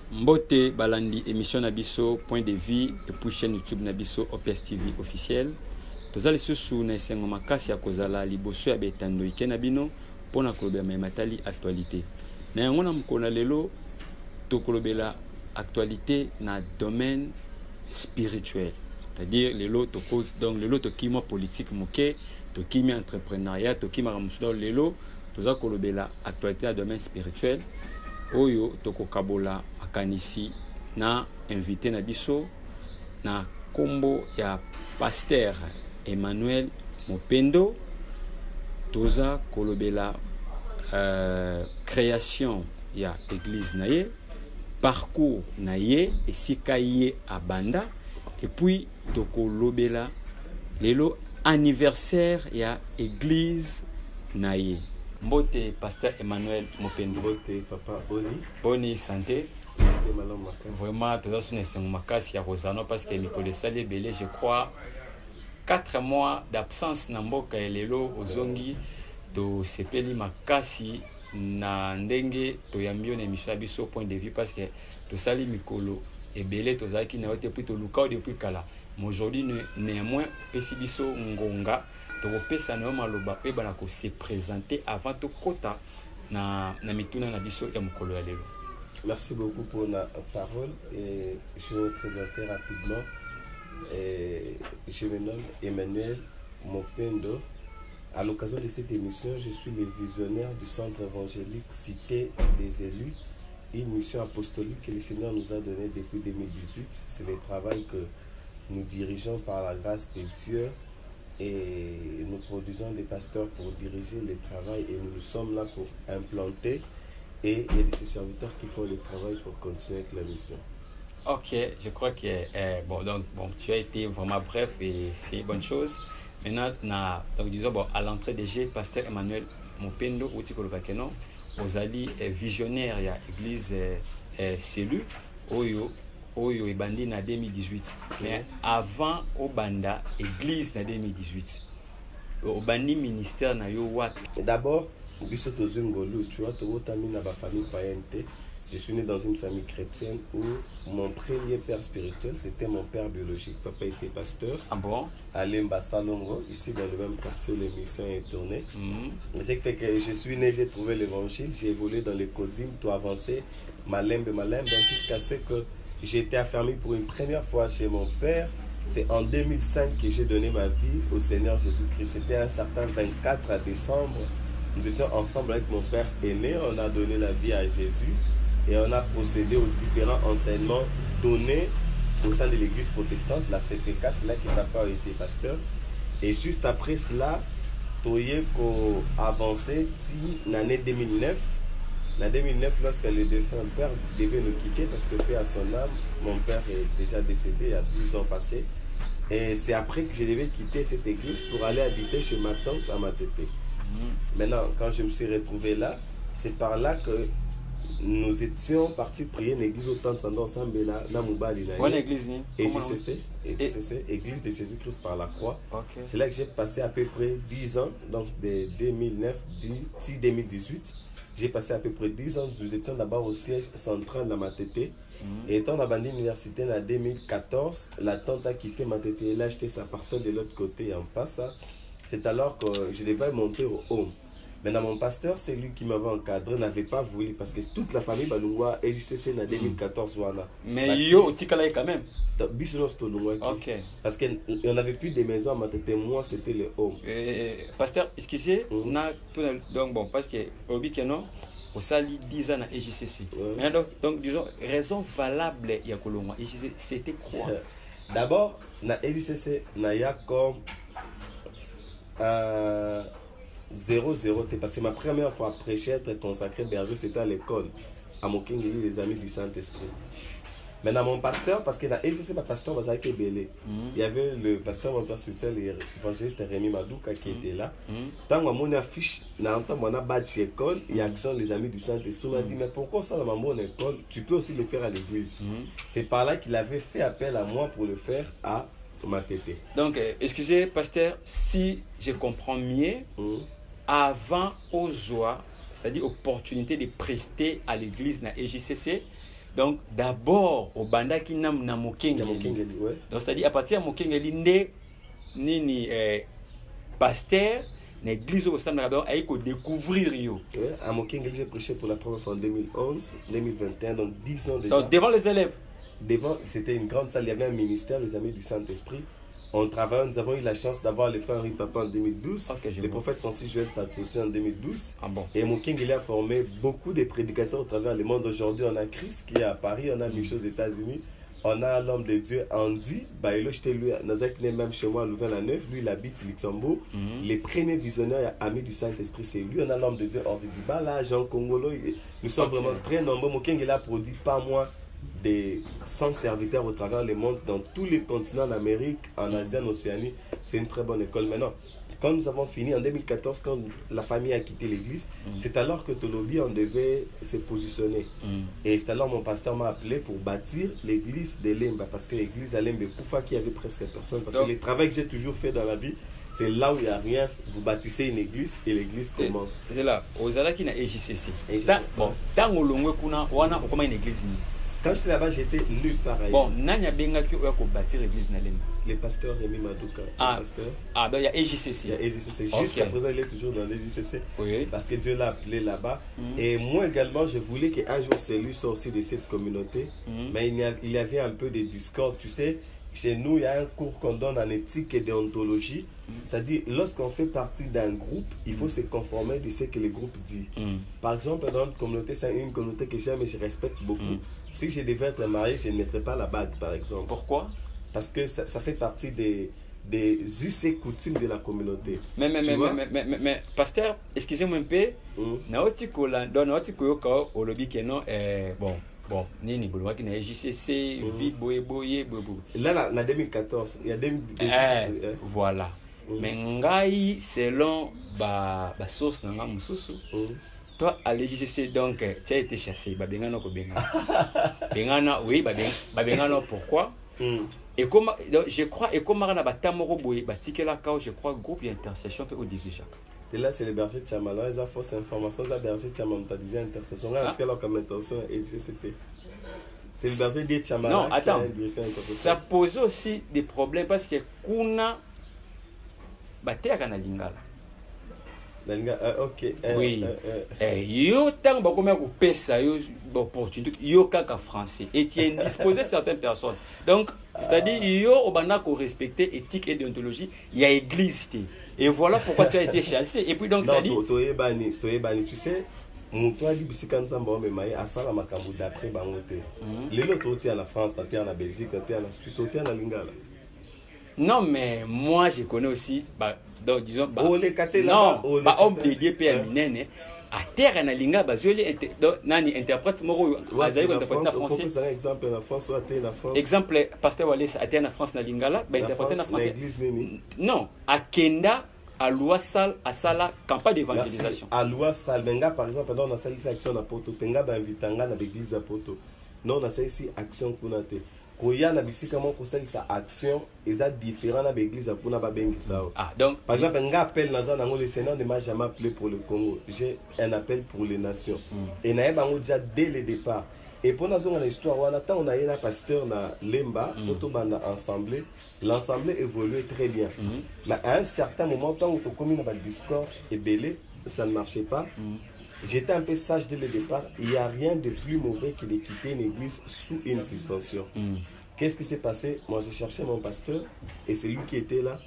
Mbote balandi émission Nabiso point de vie et puis chaîne YouTube Nabiso OPS TV officiel. Tozali susu na esengo makasi ya kozala liboso ya betando ike na bino pona kolobela matali actualité. Na yango na mokona lelo tokolobela actualité na domaine spirituel. C'est-à-dire lelo toko donc lelo tokima politique moke, tokima entrepreneuriat, tokima ramusuda lelo toza kolobela actualité na domaine spirituel. Oyo tokokabola akanisi na invité na biso na kombo ya pasteur Emmanuel Mopendo. Toza kolobela création ya église na ye, parcours na ye esika ye abanda, et puis tokolobela lelo anniversaire ya église na ye. Mbote pasteur Emmanuel Mopendo. Mbote papa Boni. Boni santé. Santé malom makasi. Vraiment toza suna esengo makasi ya Rosano parce que mikolo sali belé je crois 4 mois d'absence na mboka elelo ozongi to sepeli makasi na ndenge to yambio na émission biso point de vue parce que to sali mikolo ebele to zaki na yote puis to lukao depuis kala. Mais aujourd'hui néanmoins pesi biso ngonga to pesa na maloba pe bana ko se présenter avant to kota na mituna na biso ya mokolo ya lelo. Merci beaucoup pour la parole et je vais me présenter rapidement. Je me nomme Emmanuel Mopendo. À l'occasion de cette émission, je suis le visionnaire du centre évangélique Cité des élus, une mission apostolique que le Seigneur nous a donnée depuis 2018. C'est le travail que nous dirigeons par la grâce de Dieu et nous produisons des pasteurs pour diriger le travail et nous sommes là pour implanter et il y a de ces serviteurs qui font le travail pour continuer avec la mission. Ok, je crois que tu as été vraiment bref et c'est une bonne chose. Maintenant, donc disons à l'entrée des jeux, pasteur Emmanuel Mopendo ou Tikolobakeno, Ozali visionnaire ya église Celu Oyo ebandi na 2018. Mais avant Obanda église na 2018. Obandi ministère na yo wapi? D'abord, biso tozungolu, tu vois, tobotami na ba famille païenne. Je suis né dans une famille chrétienne où mon premier père spirituel, c'était mon père biologique. Papa était pasteur. Ah bon? À Lemba Salongo, ici dans le même quartier où l'émission est tournée. C'est ce qui fait que je suis né, j'ai trouvé l'évangile, j'ai évolué dans les codymes, tout avancé, malembe, jusqu'à ce que j'ai été affermi pour une première fois chez mon père. C'est en 2005 que j'ai donné ma vie au Seigneur Jésus-Christ. C'était un certain 24 décembre. Nous étions ensemble avec mon frère aîné, on a donné la vie à Jésus. Et on a procédé aux différents enseignements donnés au sein de l'église protestante, la CPK, c'est là que papa a été pasteur. Et juste après cela, Toye ko avancé en l'année 2009. En 2009, lorsque le défunt père devait nous quitter, parce que paix à son âme, mon père est déjà décédé il y a 12 ans passés. Et c'est après que je devais quitter cette église pour aller habiter chez ma tante à Matete. Maintenant, quand je me suis retrouvé là, c'est par là que nous étions partis prier une église au temps de Sando ensemble là, Bonne église, EJCC, église de Jésus-Christ par la croix. Okay. C'est là que j'ai passé à peu près 10 ans, donc de 2009, 2018. J'ai passé à peu près 10 ans, nous étions là-bas au siège central de Matete. Et étant abandonné l'université en 2014, la tante a quitté Matete et elle a acheté sa parcelle de l'autre côté en passe. C'est alors que je devais monter au home. Maintenant, mon pasteur, c'est lui qui m'avait encadré, n'avait pas voulu parce que toute la famille Balungwa et JCC en 2014. Mais yo, tu es quand même. Ok. Parce qu'on n'avait plus de maisons à Matete, moi c'était le home. Pasteur, excusez, donc bon, parce que au Bikeno, au sali 10 ans à EJCC. Donc, disons, raison valable, il y a Kolongwa. EJCC, c'était quoi? D'abord, na EJCC, na ya comme 0-0, parce que ma première fois à prêcher, être consacré berger, c'était à l'école, à Mokengeli, les amis du Saint-Esprit. Maintenant, mon pasteur, parce que dans EJC, ma pasteur, il y avait le pasteur, mon père spirituel, l'évangéliste Rémi Madouka qui était là. Tant que mon affiche, dans mon badge école, il y a action les amis du Saint-Esprit. On m'a dit, mais pourquoi ça dans ma bonne école? Tu peux aussi le faire à l'église. C'est par là qu'il avait fait appel à moi pour le faire à Matete. Donc, excusez, pasteur, si je comprends mieux, avant Ozoa, c'est-à-dire opportunité de prester à l'église na EJCC, Donc d'abord au banda qui na mokengeli. Ouais. Donc c'est-à-dire à partir de mokengeli nde nini pasteur l'église au Sam d'abord a découvrir yo. Ouais, à Mokengeli j'ai prêché pour la première fois en 2011, 2021, donc 10 ans déjà. Donc devant les élèves. Devant, c'était une grande salle, il y avait un ministère, les Amis du Saint-Esprit. On travaille, nous avons eu la chance d'avoir les frères Henri Papa en 2012, le prophète Francis Joël Tatosé en 2012. Ah bon. Et Mokengeli a formé beaucoup de prédicateurs au travers le monde. Aujourd'hui, on a Chris qui est à Paris, on a Michel aux États-Unis, on a l'homme de Dieu Andy, Bailo, j'étais lui, même chez moi à Louvain-la-Neuve, lui il habite Luxembourg. Les premiers visionnaires amis du Saint-Esprit, c'est lui. On a l'homme de Dieu Ordi Dibala, Jean Congolo. Nous sommes vraiment très nombreux. Mokengeli a produit pas moins des 100 serviteurs au travers le monde, dans tous les continents, en Amérique, en Asie, en Océanie. C'est une très bonne école. Maintenant, quand nous avons fini en 2014, quand la famille a quitté l'église, c'est alors que Tolobi, on devait se positionner. Et c'est alors mon pasteur m'a appelé pour bâtir l'église de Lemba, parce que l'église à Lemba, Poufa, qui avait presque personne. Parce que le travail que j'ai toujours fait dans la vie, c'est là où il n'y a rien, vous bâtissez une église et l'église commence. C'est là, aux Alaki na EJCC. Bon, tant au long kuna, wana comment une église. Quand j'étais là-bas, j'étais nulle part ailleurs. Bon, nanya benga qui a bâtir l'église na Lemba. Le pasteur Rémi Madouka. Ah, donc il y a EJCC. Il y a EJCC. Jusqu'à présent, il est toujours dans l'EJCC. Oui. Parce que Dieu l'a appelé là-bas. Et moi également, je voulais qu'un jour, c'est lui soit aussi de cette communauté. Mais il y avait un peu de discorde, tu sais. Chez nous, il y a un cours qu'on donne en éthique et déontologie. C'est-à-dire, lorsqu'on fait partie d'un groupe, il faut se conformer de ce que le groupe dit. Par exemple, dans une communauté, c'est une communauté que j'aime et je respecte beaucoup. Si je devais être marié, je ne mettrais pas la bague, par exemple. Pourquoi? Parce que ça fait partie des us et coutumes de la communauté. Mais pasteur, excusez-moi un peu. Bon, nini bolwa ki na JCC, vi boye bobo. Là, en 2014, il y a 2014. Voilà. Mais ngai selon ba source na nga mususu. Toi à l'JCC donc tu as été chassé, ba bengana ko bengana. Bengana oui, ba bengana pourquoi? Et comme je crois et comme na batamoro boye batikela kao je crois groupe d'intercession peut au dirigeant. Et là, c'est le berger de Chamala. Ils ont fausse information. Le berger de Chamala, t'as déjà intercession. Là, c'est comme intention et c'était. C'est le berger de Chamala. Non, attends. Ça pose aussi des problèmes parce que Kuna Batea kana lingala. Ok. Oui. Yo tant ba comme ko pesa yo opportunité yo kaka français et tu es disposé certaines personnes. Donc, c'est-à-dire yo obana ko respecter éthique et déontologie, il y a église. Et voilà pourquoi tu as été chassé. Et puis donc, c'est-à-dire... tu sais, mon toit dit que quand on me maille à ça la makambu d'après bangote. Les autres tu es en France, tu es en Belgique, tu es en Suisse, tu es en Lingala. Non mais moi je connais aussi donc disons non, homme de Dieu père minene à terre na linga bazoli nani interprète moko azali interprète en français. Un exemple en France ou à terre en France. Exemple pasteur Wallace à terre en France na lingala ba interprète en français. Non, à Kenda à loi sal à sala campagne d'évangélisation. À loi sal benga par exemple dans la salle action na poto tenga ba invitanga na l'église à poto. Non na ici action kunate. Koya na bisika mon conseil sa action est différent na l'église pour ba bengi ça. Ah donc par exemple un appel na le Seigneur ne m'a jamais appelé pour le Congo. J'ai un appel pour les nations. Et na bango déjà dès le départ. Et pour nous dans l'histoire on attend on a un pasteur na Lemba auto banda ensemble. L'ensemble évoluait très bien. Mais à un certain moment tant on commis dans le Discord et belé ça ne marchait pas. J'étais un peu sage dès le départ. Il n'y a rien de plus mauvais que de quitter une église sous une suspension. Qu'est-ce qui s'est passé? Moi, j'ai cherché mon pasteur et c'est lui qui était là.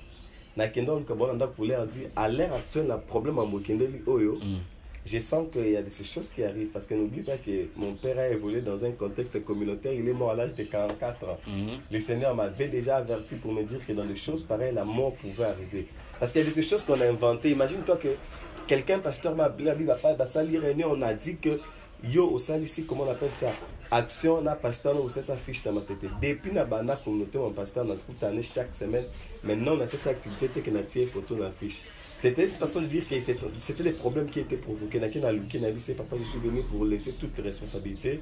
Pour leur dire, à l'heure actuelle, le problème en Mokendeli Oyo, je sens qu'il y a ces choses qui arrivent. Parce que n'oublie pas que mon père a évolué dans un contexte communautaire. Il est mort à l'âge de 44 ans. Le Seigneur m'avait déjà averti pour me dire que dans des choses pareilles, la mort pouvait arriver. Parce qu'il y a ces choses qu'on a inventées. Imagine-toi que quelqu'un, pasteur m'a appelé, on a dit que yo au sein ici, comment on appelle ça? Action, na pasteur, on sait sa fiche dans ma tête. Depuis na bana communauté, mon pasteur, on a chaque semaine. Maintenant, on a cette activité que na tiré photo dans la fiche. C'était une façon de dire que c'était les problèmes qui étaient provoqués. Papa, je suis venu pour laisser toutes les responsabilités,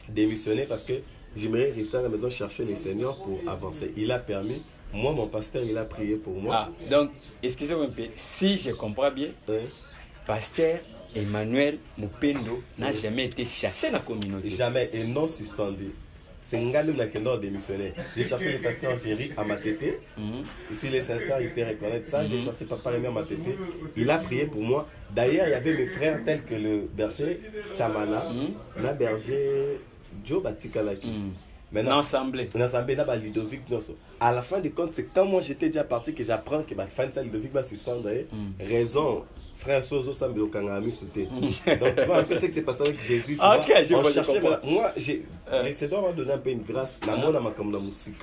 démissionner parce que j'aimerais rester à la maison chercher les seigneurs pour avancer. Il a permis. Moi, mon pasteur, il a prié pour moi. Ah, donc, excusez-moi un peu. Si je comprends bien, Pasteur Emmanuel Mupendo n'a jamais été chassé dans la communauté. Jamais, et non suspendu. C'est Ngalum qui a démissionné. J'ai cherché le pasteur Géry à Matete. Ici, les sincères, il peut reconnaître ça. J'ai cherché Papa Rémi à Matete. Il a prié pour moi. D'ailleurs, il y avait mes frères tels que le berger Chamana, le berger Joe Batikalaki. Maintenant, ensemble. Ludovic Nosso. À la fin du compte, c'est quand moi j'étais déjà parti que j'apprends que ma fin de ça, Ludovic va suspendre. Raison. Frère Sozo Sambelo Kangami sauté. Donc tu vois un peu ce qui s'est passé avec Jésus. On cherchait. Moi, les Seigneurs m'ont donné un peu une grâce. La mona m'a comme la musique.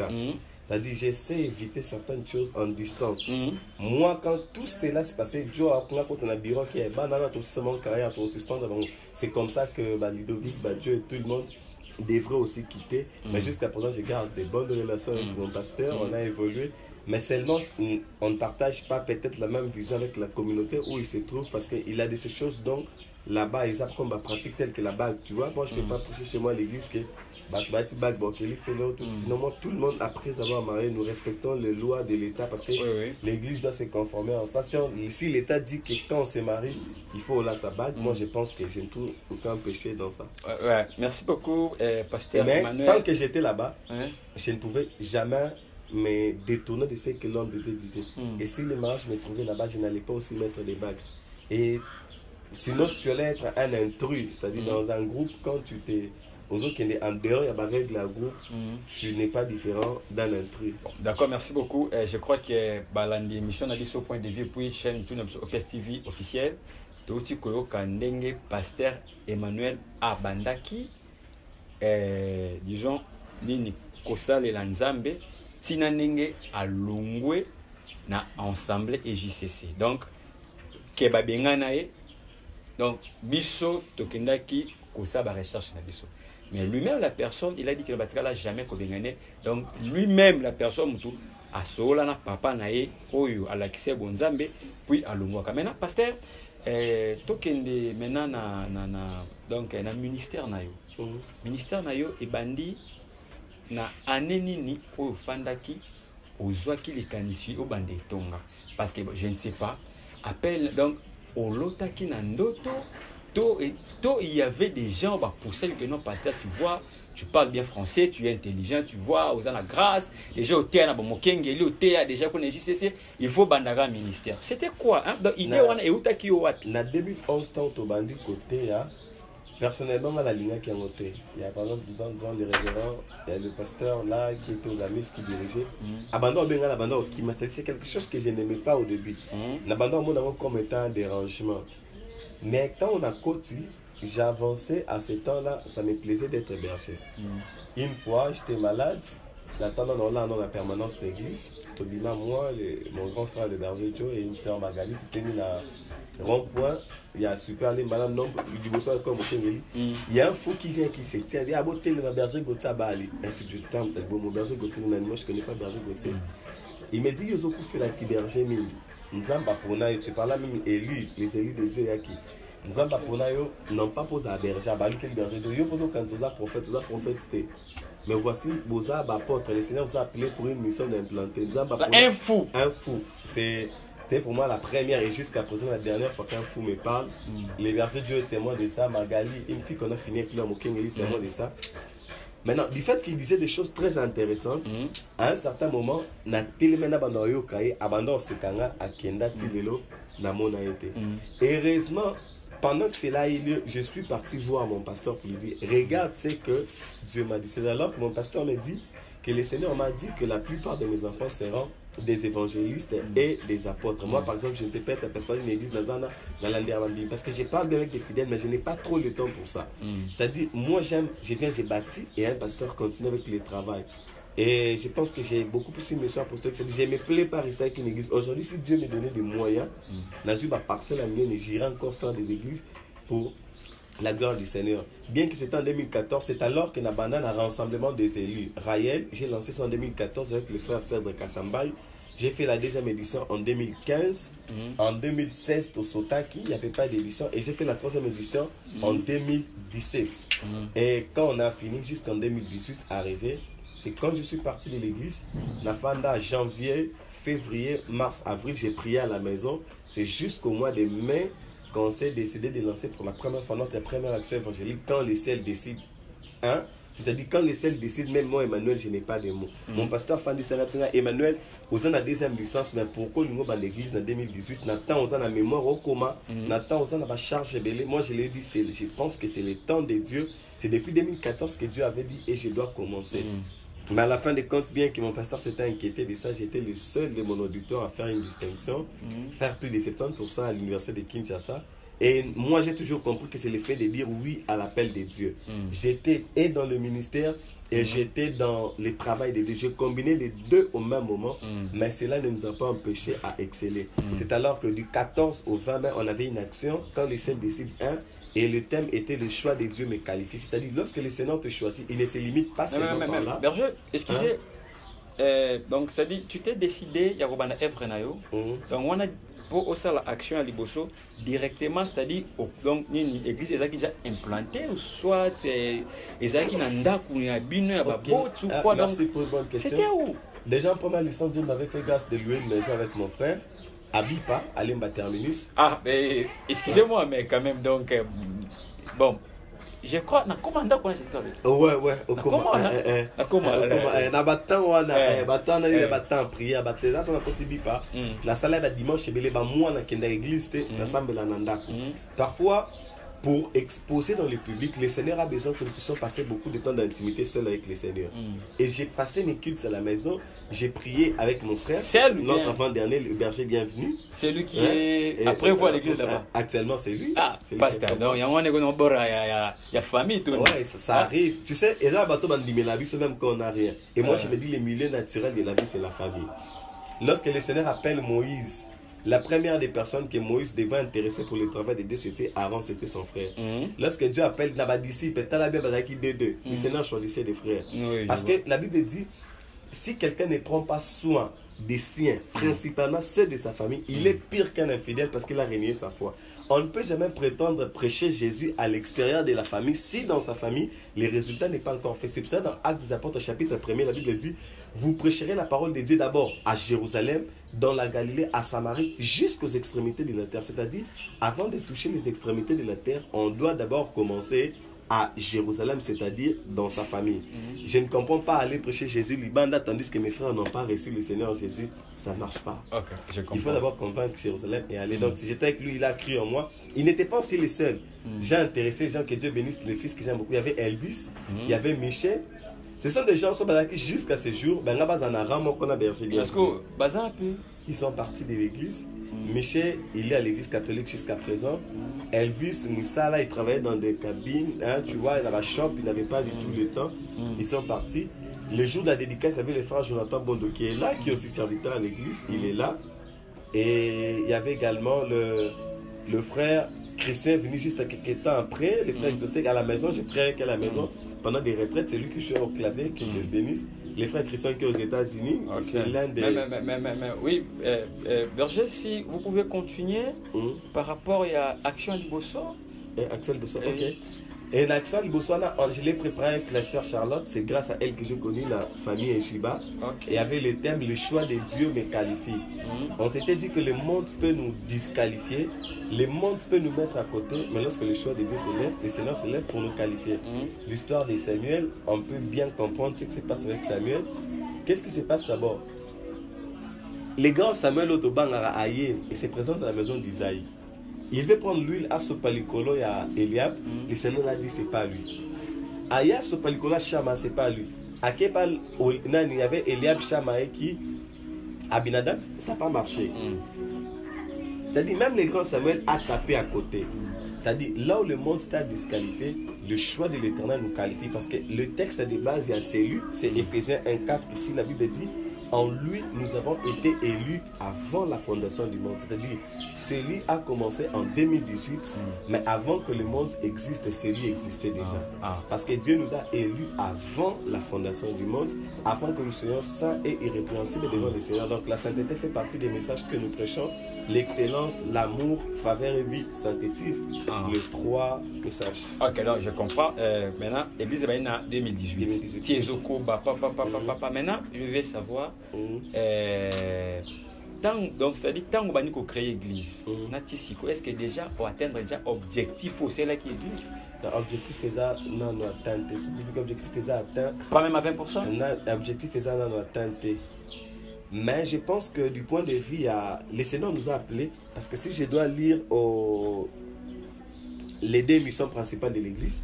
C'est-à-dire, j'essaie d'éviter certaines choses en distance. Moi, quand tout cela s'est passé, c'est comme ça que Ludovic, Dieu et tout le monde devraient aussi quitter. Mais jusqu'à présent, je garde des bonnes relations avec mon pasteur. On a évolué. Mais seulement, on ne partage pas peut-être la même vision avec la communauté où il se trouve parce qu'il a de ces choses donc là-bas, ils ont comme la pratique telle que la bague. Tu vois, moi je ne peux pas prêcher chez moi à l'église que sinon, moi, tout le monde, après avoir marié, nous respectons les lois de l'État parce que l'église doit se conformer en ça. Si l'État dit que quand on se marie, il faut la bague, moi je pense que je ne trouve aucun péché dans ça. Merci beaucoup, pasteur Emmanuel. Tant que j'étais là-bas, je ne pouvais jamais me détourner de ce que l'homme de Dieu disait. Et si le mariage me trouvait là-bas, je n'allais pas aussi mettre des bagues. Et sinon, tu allais être un intrus, c'est-à-dire dans un groupe, quand tu t'es aux autres qui est en dehors, il y a des règles à groupe, tu n'es pas différent d'un intrus. D'accord, merci beaucoup. Je crois que balandi émission na biso point de vue puis chaîne YouTube na OPS TV officielle. Touti koyo kandenge pasteur Emmanuel Abandaki disons nini kosalela nzambe tina ndenge alongwe na ensemble et JCC. Donc ke babengana ye donc biso tokendaki kosa ba recherche na biso. Mais lui-même la personne, il a dit que le batikala jamais kobengane. Donc lui-même la personne mutu asola na papa na ye oyo alakise bonzambe puis alongwa. Maintenant pasteur tokende maintenant na donc na ministère na yo. Ministère na yo ebandi na anenini oyo fandaki ozwaki likanisi obande tonga parce que je ne sais pas appelle donc olotaki na ndoto il y avait des gens pour celles que non pasteur tu vois tu parles bien français tu es intelligent tu vois aux la grâce les gens au théâtre na mokengeli au théâtre déjà qu'on JCC il faut bandara ministère c'était quoi hein donc idée wana eutaki yo wapi na 2011 tant to bandi côté ya personnellement, à la ligne qui a monté, il y a par exemple 12 ans, les révérends, il y a le pasteur là qui était aux amis qui dirigeait. Abandon Bengal, abandon qui m'a c'est quelque chose que je n'aimais pas au début. L'abandon mon comme étant un dérangement. Mais quand on a côté, j'avançais à ce temps-là, ça me plaisait d'être berger. Une fois, j'étais malade. L'attendant dans la permanence de l'église, Tobima, moi, mon grand frère le berger Joe et une soeur Magali qui étaient mis à rond-point. Il y a super les malades nombre du bosseur comme au Kengeli. Il y a un fou qui vient qui se tient. Il y a un beauté le berger Gauthier à Bali. Ainsi de suite, mon berger Gauthier, moi je ne connais pas berger Gauthier. Il me dit Yozoku fait la berger Mingi. Nzamba Pona, tu parles même élu, les élus de Dieu Yaki. Nzamba Pona n'ont pas posé à berger, à Bali quel berger. Yo pose quand tu as prophète c'était. Mais voici, Boza apôtre, le Seigneur vous a appelé pour une mission d'implanter. Un fou. Un fou. C'était pour moi la première et jusqu'à présent la dernière fois qu'un fou me parle. Les versets Dieu est témoin de ça. Magali, une fille qu'on a fini avec l'homme au Kengeli, témoin de ça. Maintenant, du fait qu'il disait des choses très intéressantes, à un certain moment, na télémena bandoyo kaye abandon sekanga akenda tilelo na mona été. Heureusement, pendant que cela a eu lieu, je suis parti voir mon pasteur pour lui dire regarde ce que Dieu m'a dit. C'est alors que mon pasteur m'a dit que le Seigneur m'a dit que la plupart de mes enfants seront des évangélistes et des apôtres. Moi, par exemple, je ne peux pas être un pasteur d'une église parce que je parle bien avec des fidèles, mais je n'ai pas trop le temps pour ça. C'est-à-dire, moi, j'ai bâti et un pasteur continue avec le travail. Et je pense que j'ai beaucoup plus une mission apostolique. Je ne me plais pas rester avec une église. Aujourd'hui, si Dieu me donnait des moyens, je vais parcelle à mienne et j'irai encore faire des églises pour la gloire du Seigneur. Bien que c'était en 2014, c'est alors que Nabana a un rassemblement des élus. Raël, j'ai lancé ça en 2014 avec le frère Cèdre Katambay. J'ai fait la deuxième édition en 2015. En 2016, au Sotaki, il n'y avait pas d'édition. Et j'ai fait la troisième édition en 2017. Et quand on a fini, jusqu'en 2018, arrivé, c'est quand je suis parti de l'église, Nafanda, janvier, février, mars, avril, j'ai prié à la maison. C'est jusqu'au mois de mai qu'on s'est décidé de lancer pour la première fois notre première action évangélique quand les ciels décident. Hein? C'est-à-dire quand les ciels décident, même moi, Emmanuel, je n'ai pas de mots. Mon pasteur Fandi Sarapsina, Emmanuel, aux ans de la deuxième licence, mais pourquoi nous dans l'église en 2018, Nathan, aux ans de la mémoire au coma, Nathan, aux ans de la charge belée. Moi, je l'ai dit, je pense que c'est le temps de Dieu. C'est depuis 2014 que Dieu avait dit et je dois commencer. Mais à la fin des comptes, bien que mon pasteur s'était inquiété de ça, j'étais le seul de mon auditoire à faire une distinction, faire plus de 70% à l'université de Kinshasa. Et moi, j'ai toujours compris que c'est le fait de dire oui à l'appel de Dieu. J'étais et dans le ministère et j'étais dans le travail de Dieu. J'ai combiné les deux au même moment, mais cela ne nous a pas empêchés à exceller. C'est alors que du 14 au 20 mai, on avait une action quand les ciels décident un. Et le thème était le choix de Dieu me qualifie. C'est-à-dire, lorsque le Seigneur te choisit, il ne se limite pas seulement par là. Berger, excusez. Donc, ça dit, tu t'es décidé, il y a une œuvre. Donc, on a pour aussi l'action à Liboso directement, c'est-à-dire, donc, l'église est déjà implantée, ou soit c'est qui n'a ou il y a bien, quoi. Merci pour une bonne question. C'était où? Déjà en première licence, Dieu m'avait fait grâce de louer une maison avec mon frère. Abipa, à Limba Terminus. Ah, mais excusez-moi, mais quand même, donc, bon, je crois, na commandant qu'on a cette histoire. Ouais, au comment na batan wana batan na ile batan prière bateza na koti bipa la salle de dimanche belé ba moi na kenda église te na sambela na ndako. Parfois pour exposer dans le public, le Seigneur a besoin que nous puissions passer beaucoup de temps d'intimité seul avec le Seigneur. Et j'ai passé mes cultes à la maison, j'ai prié avec mon frère, notre avant-dernier, le berger bienvenu. C'est lui qui est après vous à l'église là-bas. Actuellement, c'est lui. Ah, pasteur. Donc, il y a famille, tout. Ouais, ça arrive. Tu sais, et là, la vie, c'est même quand on n'a rien. Et moi, je me dis, le milieu naturel de la vie, c'est la famille. Lorsque le Seigneur appelle Moïse, la première des personnes que Moïse devait intéresser pour le travail de Dieu, c'était Aaron, c'était son frère. Lorsque Dieu appelle Naba disciple, le Seigneur choisissait des frères. Parce que la Bible dit, si quelqu'un ne prend pas soin des siens, principalement ceux de sa famille, il est pire qu'un infidèle parce qu'il a renié sa foi. On ne peut jamais prétendre prêcher Jésus à l'extérieur de la famille si dans sa famille, les résultats n'est pas encore fait. C'est pour ça dans Actes des Apôtres, chapitre 1er, la Bible dit, vous prêcherez la parole de Dieu d'abord à Jérusalem, dans la Galilée, à Samarie, jusqu'aux extrémités de la terre. C'est-à-dire, avant de toucher les extrémités de la terre, on doit d'abord commencer à Jérusalem, c'est-à-dire dans sa famille. Je ne comprends pas aller prêcher Jésus Libanda tandis que mes frères n'ont pas reçu le Seigneur Jésus. Ça ne marche pas. Il faut d'abord convaincre Jérusalem et aller. Donc si j'étais avec lui, il a cru en moi. Il n'était pas aussi le seul. J'ai intéressé les gens, que Dieu bénisse, le fils que j'aime beaucoup. Il y avait Elvis, il y avait Michel. Ce sont des gens qui sont jusqu'à ce jour. Ils sont partis de l'église. Michel, il est à l'église catholique jusqu'à présent. Elvis, Moussala, il travaillait dans des cabines. Hein, tu vois, il avait shop, il n'avait pas du tout le temps. Ils sont partis. Le jour de la dédicace, il y avait le frère Jonathan Bondo qui est là, qui est aussi serviteur à l'église. Il est là. Et il y avait également le frère Christian venu juste quelques temps après. Le frère Exaucé à la maison, j'ai prié à la maison. Pendant des retraites, c'est lui qui joue au clavier, que Dieu le bénisse. Les frères Christian qui est aux États-Unis, c'est l'un des... oui, Berger, si vous pouvez continuer par rapport à Action Liboso. Action Liboso, ok. Et l'Action Liboso, je l'ai préparé avec la sœur Charlotte, c'est grâce à elle que j'ai connu la famille Eshiba. Et avec le thème, le choix de Dieu me qualifie. On s'était dit que le monde peut nous disqualifier, le monde peut nous mettre à côté, mais lorsque le choix de Dieu se lève, le Seigneur se lève pour nous qualifier. L'histoire de Samuel, on peut bien comprendre ce qui se passe avec Samuel. Qu'est-ce qui se passe d'abord? Les grands Samuel Otobang à Aïe, il se présente dans la maison d'Isaïe. Il veut prendre l'huile à Sopalikolo et à Eliab. Le Seigneur a dit c'est pas lui. Aya Sopalikolo Shama, c'est pas lui. À Kepal, il y avait Eliab Shama qui Abinadab, ça n'a pas marché. C'est-à-dire même les grands Samuel a tapé à côté. C'est-à-dire là où le monde s'est disqualifié, le choix de l'Éternel nous qualifie. Parce que le texte de base, il y a celui, c'est Éphésiens 1,4. Ici, la Bible dit, en lui, nous avons été élus avant la fondation du monde. C'est-à-dire, celui a commencé en 2018, mais avant que le monde existe, celui existait déjà. Parce que Dieu nous a élus avant la fondation du monde, afin que nous soyons saints et irrépréhensibles devant le Seigneur. Donc la sainteté fait partie des messages que nous prêchons. L'excellence, l'amour, faveur et vie synthétisent les trois messages. Ok, donc je comprends. Maintenant, l'église est en 2018. Maintenant, je vais savoir, Donc, c'est-à-dire, tant qu'on va créer l'église, est-ce que déjà, pour atteindre déjà objectif, c'est là qui est l'église? L'objectif est ça, non, nous atteindre. L'objectif est ça, atteindre. Pas même à 20%? L'objectif est ça, non, nous atteindre. Mais je pense que du point de vue, le Seigneur nous a appelés, parce que si je dois lire les deux missions principales de l'église,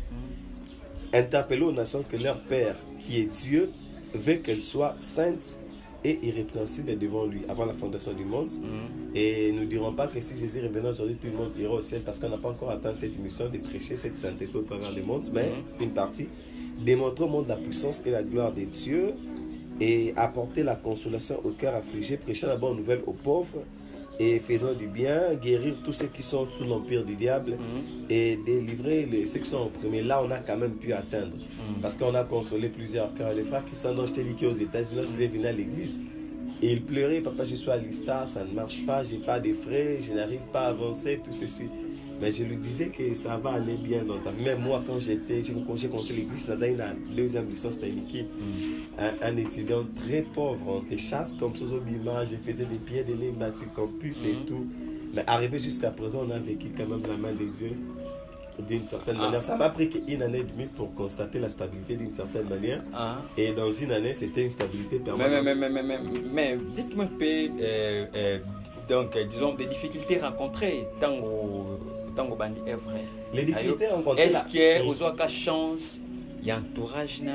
interpeller aux nations que leur Père, qui est Dieu, veut qu'elles soient saintes et irrépréhensible devant lui avant la fondation du monde. Et nous ne dirons pas que si Jésus revenait aujourd'hui, tout le monde ira au ciel, parce qu'on n'a pas encore atteint cette mission de prêcher cette sainteté au travers du monde, mais une partie, démontrer au monde la puissance et la gloire de Dieu et apporter la consolation au cœur affligé, prêcher la bonne nouvelle aux pauvres et faisant du bien, guérir tous ceux qui sont sous l'empire du diable et délivrer ceux qui sont opprimés. Là, on a quand même pu atteindre. Parce qu'on a consolé plusieurs frères. Les frères qui sont dans, je t'ai dit qu'aux États-Unis, ils venaient à l'église. Et ils pleuraient, papa, je suis à l'ISTA, ça ne marche pas, je n'ai pas de frais, je n'arrive pas à avancer, tout ceci. Mais je lui disais que ça va aller bien dans ta vie. Même moi, quand j'ai construit l'église, la deuxième licence, c'était un étudiant très pauvre. On te chasse comme ça au Bima, je faisais des pieds de nez, bâti campus et tout. Mais arrivé jusqu'à présent, on a vécu quand même la main des yeux d'une certaine manière. Ça m'a pris qu'une année et demie pour constater la stabilité d'une certaine manière. Et dans une année, c'était une stabilité permanente. Mais dites-moi un peu, donc, disons, des difficultés rencontrées tant au bandi est vrai. Les difficultés rencontrées. Est-ce que vous avez une chance? Il y a un entourage? Non,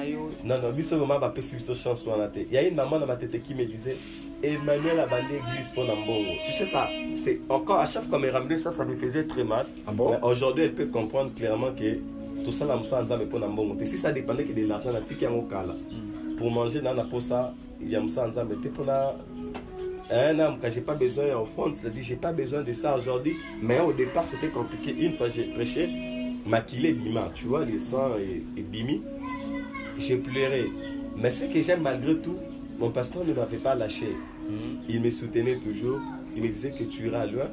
chance. Il y a une maman dans ma tête qui me disait Emmanuel a bandé église pour Nambongo. Tu sais ça, c'est encore à chaque fois qu'on me ramenait ça, ça me faisait très mal. Mais aujourd'hui, elle peut comprendre clairement que tout ça, là, pour Nambongo. Si ça dépendait que de l'argent, là, tu pour manger, il y a un homme que j'ai pas besoin en France, c'est-à-dire j'ai pas besoin de ça aujourd'hui. Mais au départ, c'était compliqué. Une fois, j'ai prêché, maquillé Bima, tu vois, les sangs et Bimi. J'ai pleuré. Mais ce que j'aime malgré tout, mon pasteur ne m'avait pas lâché. Il me soutenait toujours. Il me disait que tu iras loin.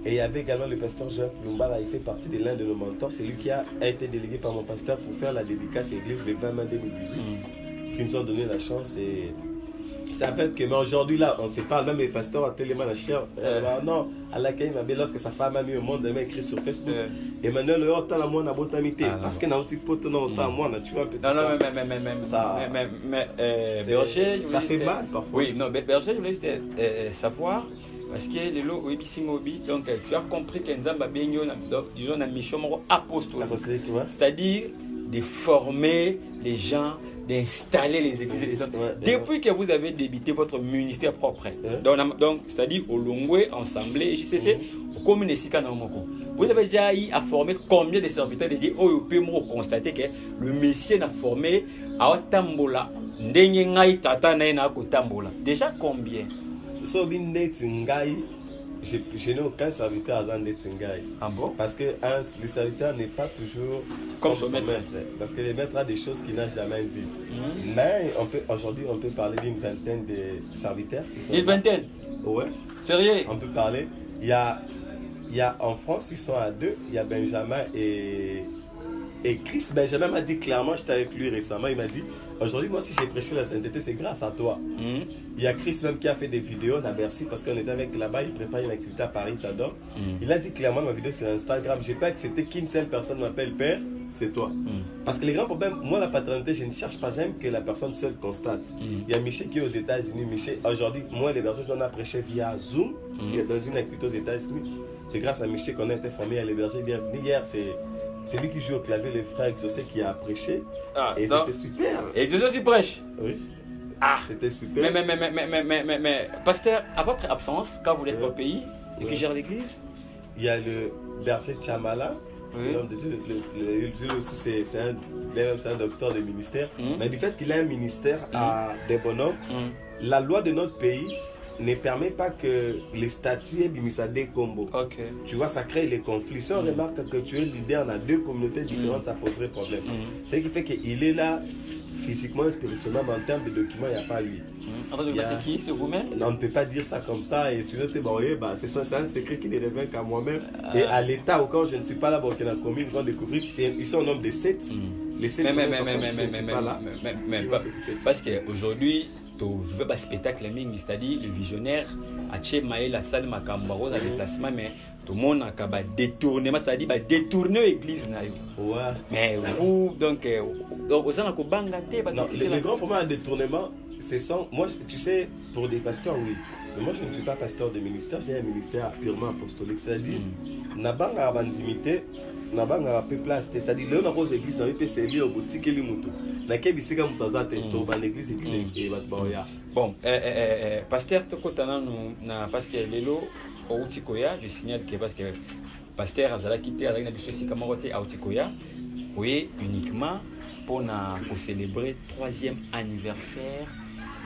Et il y avait également le pasteur Jean Lumbala, il fait partie de l'un de nos mentors. C'est lui qui a été délégué par mon pasteur pour faire la dédicace à l'église le 20 mai 2018, qui nous ont donné la chance. Et ça fait que, mais aujourd'hui, là, on se parle, même les pasteurs ont tellement la chair. Non, à laquelle il m'a dit, lorsque sa femme a mis au monde, elle m'a écrit sur Facebook. Emmanuel, autant la moi, n'a pas t'amité. Parce que dans un petit peu, autant moi, tu vois un peu tout ça. Mais Berger, ça fait mal parfois. Oui, non, Berger, je voulais savoir. Parce que les lots au Ibisimobi, donc tu as compris qu'un Zamba Benyo, disons, une mission apostolique. C'est-à-dire de former les gens, d'installer les églises. Depuis que vous avez débuté votre ministère propre, donc c'est-à-dire au Longwe, ensemble, et JCC, au commune Sika Namoko, vous avez déjà eu à former combien de serviteurs de Dieu? Vous pouvez constater que le Messie a formé à Otambola, déjà combien? Je n'ai aucun serviteur à Zendetingaï. Ah bon? Parce que le serviteur n'est pas toujours comme son maître. Parce que le maître a des choses qu'il n'a jamais dit. Mais aujourd'hui, on peut parler d'une vingtaine de serviteurs. Une vingtaine? Ouais. Sérieux? On peut parler. Il y a en France, ils sont à 2. Il y a Benjamin et Chris. Benjamin m'a dit clairement, j'étais avec lui récemment, il m'a dit aujourd'hui, moi, si j'ai prêché la sainteté, c'est grâce à toi. Il y a Chris même qui a fait des vidéos à Bercy parce qu'on était avec là-bas, il prépare une activité à Paris, t'adores. Il a dit clairement, ma vidéo c'est Instagram, j'ai pas accepté qu'une seule personne m'appelle père, c'est toi. Parce que les grands problèmes, moi la paternité, je ne cherche pas, j'aime que la personne seule constate. Il y a Michel qui est aux États-Unis. Michel, aujourd'hui, moi les personnes, on a prêché via Zoom, dans une activité aux États-Unis. C'est grâce à Michel qu'on a été formé à l'héberger. Bienvenue hier, c'est lui qui joue au clavier, le frère Exaucé qui a prêché. Et c'était super. Et Exaucé aussi prêche? Oui. C'était super. Mais, pasteur, à votre absence, quand vous n'êtes pas au pays, et qui gère l'église? Il y a le berger Chamala. L'homme de Dieu, lui aussi, c'est un docteur de ministère. Mais du fait qu'il a un ministère à des bonhommes, la loi de notre pays ne permet pas que les statuts aient bimisa des combos. Tu vois, ça crée les conflits. Si on remarque que tu es leader dans 2 communautés différentes, ça poserait problème. Ce qui fait qu'il est là physiquement et spirituellement, mais en termes de documents, il n'y a pas lui. C'est qui? C'est vous-même? On ne peut pas dire ça comme ça, et sinon c'est un secret qui ne revient qu'à moi-même. Et à l'État, quand je ne suis pas là, pour que la commune va découvrir qu'ils sont un nombre de 7. laisser les personnes qui ne sont pas là. Parce qu'aujourd'hui, tu veux un spectacle, c'est-à-dire le visionnaire, a la salle Macambaro, un déplacement, mais tout le monde a détourné, c'est-à-dire détourner l'église. Mais vous, donc, vous avez le grand problème de détournement, c'est sans. Moi, tu sais, pour des pasteurs, oui. Mais moi, je ne suis pas pasteur de ministère, j'ai un ministère purement apostolique. C'est-à-dire, Nabanga a intimité, Nabanga a place. C'est-à-dire, là, on a rose l'église, on a fait servir au boutique et les moutons. La Kébisika Moutaza, l'église, et bon, pasteur, tu as parce que Lélo, au Outikoya, je signale que parce que pasteur Azala quitté, avec la Bissossi Kamarote à Outikoya, oui, uniquement pour célébrer le 3e anniversaire,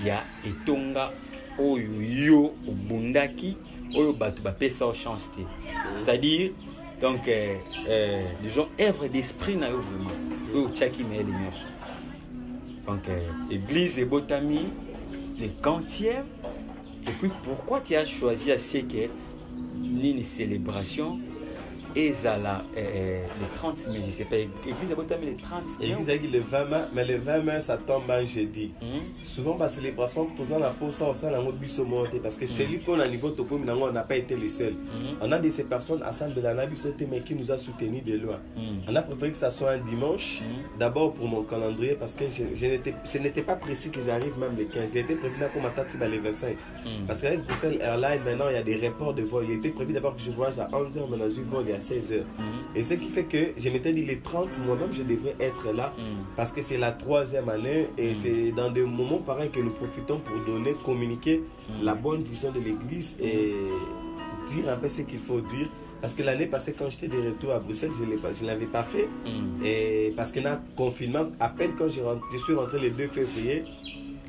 il y a Etonga. Oyo Bundaki, Oyo Batu Bapesa au chance. C'est-à-dire, donc, les gens œuvre d'esprit n'a vraiment. Oyo Tchaki mais les nyos. Donc, Église et Botami, les quantièmes. Et puis, pourquoi tu as choisi à ce que une célébration et les 30 mai, je ne sais pas, l'église a mis les 30 mai. L'église a dit le 20 mai, mais le 20 mai ça tombe un jeudi. Souvent, la célébration, tout en a pour ça, on a un monté parce que c'est lui qu'on a niveau topo, mais on n'a pas été les seuls. On a de ces personnes à San de la Nabi mais qui nous a soutenus de loin. On a préféré que ça soit un dimanche, d'abord pour mon calendrier, parce que ce n'était pas précis que j'arrive même le 15. J'ai été prévu comme à Tatiba les 25. Parce qu'avec Bruxelles Airlines, maintenant, il y a des reports de vol. Il était prévu d'abord que je voyage à 11h, mais on a eu vol il y a 16h. Et ce qui fait que je m'étais dit les 30, moi-même je devrais être là parce que c'est la 3e année et c'est dans des moments pareils que nous profitons pour donner, communiquer la bonne vision de l'église et dire un peu ce qu'il faut dire. Parce que l'année passée, quand j'étais de retour à Bruxelles, je ne l'avais pas fait. Et parce qu'il y a un confinement, à peine quand je suis rentré le 2 février,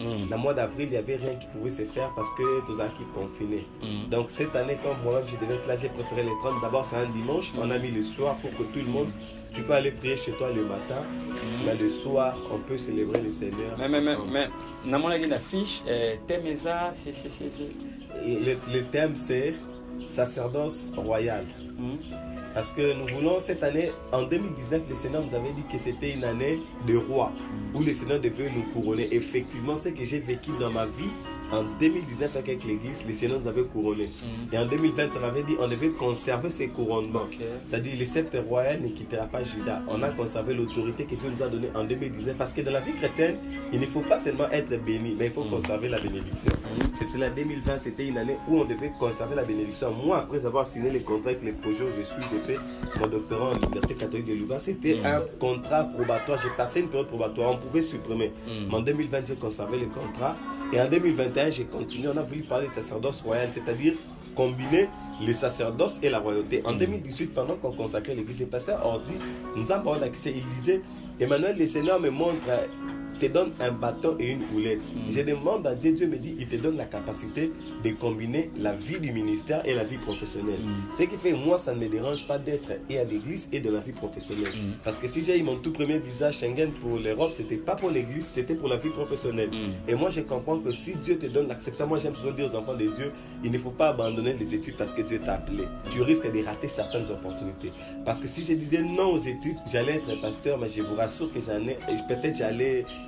le mois d'avril, il n'y avait rien qui pouvait se faire parce que tout ça qui confiné. Donc cette année, quand moi-même je devais être là, j'ai préféré les 30. D'abord, c'est un dimanche, on a mis le soir pour que tout le monde, tu peux aller prier chez toi le matin, mais le soir, on peut célébrer le Seigneur. Mais, dans mon affiche, thème ça, le thème, c'est sacerdoce royal. Parce que nous voulons cette année, en 2019, le Seigneur nous avait dit que c'était une année de roi, où le Seigneur devait nous couronner. Effectivement, ce que j'ai vécu dans ma vie, en 2019 avec l'église, le Seigneur nous avait couronné. Et en 2020, on avait dit on devait conserver ces couronnements. C'est-à-dire le sceptre royal ne quittera pas Juda. On a conservé l'autorité que Dieu nous a donnée en 2019. Parce que dans la vie chrétienne, il ne faut pas seulement être béni, mais il faut conserver la bénédiction. C'est cela, 2020, c'était une année où on devait conserver la bénédiction. Moi, après avoir signé les contrats avec les projets où j'ai fait mon doctorat à l'Université catholique de Louvain, c'était un contrat probatoire. J'ai passé une période probatoire, on pouvait supprimer. Mais en 2020, j'ai conservé le contrat. Et en 2021, j'ai continué, on a voulu parler de sacerdoce royal, c'est-à-dire combiner les sacerdoces et la royauté. En 2018, pendant qu'on consacrait l'église, les pasteurs ont dit, nous avons accès, il disait, Emmanuel, le Seigneur me montre, te donne un bâton et une houlette. Je demande à Dieu, Dieu me dit, il te donne la capacité de combiner la vie du ministère et la vie professionnelle. Ce qui fait, moi, ça ne me dérange pas d'être et à l'église et de la vie professionnelle. Parce que si j'ai eu mon tout premier visa Schengen pour l'Europe, c'était pas pour l'église, c'était pour la vie professionnelle. Et moi, je comprends que si Dieu te donne l'acceptation, moi, j'aime souvent dire aux enfants de Dieu, il ne faut pas abandonner les études parce que Dieu t'a appelé. Tu risques de rater certaines opportunités. Parce que si je disais non aux études, j'allais être pasteur, mais je vous rassure que peut-être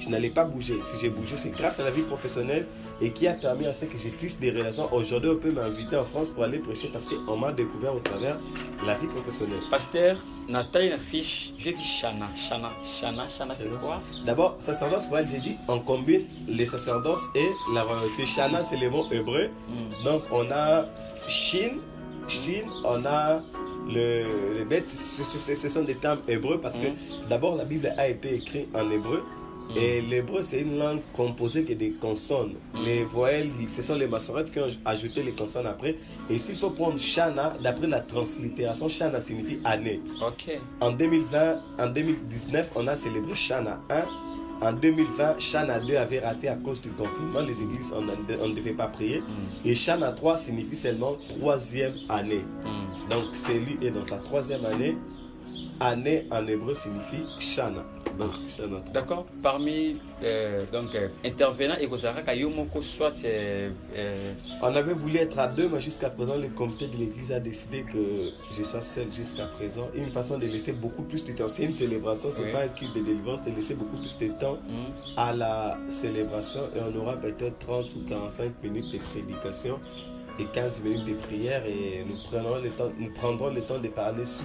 je n'allais pas bouger. Si j'ai bougé, c'est grâce à la vie professionnelle et qui a permis à ce que je tisse des relations. Aujourd'hui, on peut m'inviter en France pour aller prêcher parce qu'on m'a découvert au travers de la vie professionnelle. Pasteur, Nathalie affiche, j'ai vu Shana. Shana, c'est quoi? D'abord, sacerdoce royal, j'ai dit, on combine les sacerdoces et la royauté. Shana, c'est le mot hébreu. Donc, on a Shin, on a le bête, ce sont des termes hébreux parce que d'abord, la Bible a été écrite en hébreu. Et l'hébreu, c'est une langue composée que des consonnes. Les voyelles, ce sont les massorettes qui ont ajouté les consonnes après. Et s'il faut prendre Shana, d'après la translittération, Shana signifie année. En 2019, on a célébré Shana 1. En 2020, Shana 2 avait raté à cause du confinement. Les églises, on ne devait pas prier. Et Shana 3 signifie seulement 3e année. Donc, celui est dans sa 3e année. année en hébreu signifie Shana. Donc, Shana. D'accord. Parmi intervenants et soit on avait voulu être à deux, mais jusqu'à présent, le comité de l'église a décidé que je sois seul jusqu'à présent. Une façon de laisser beaucoup plus de temps. C'est une célébration, c'est pas un culte de délivrance, de laisser beaucoup plus de temps à la célébration. Et on aura peut-être 30 ou 45 minutes de prédication et 15 minutes de prière, et nous prendrons le temps de parler sur.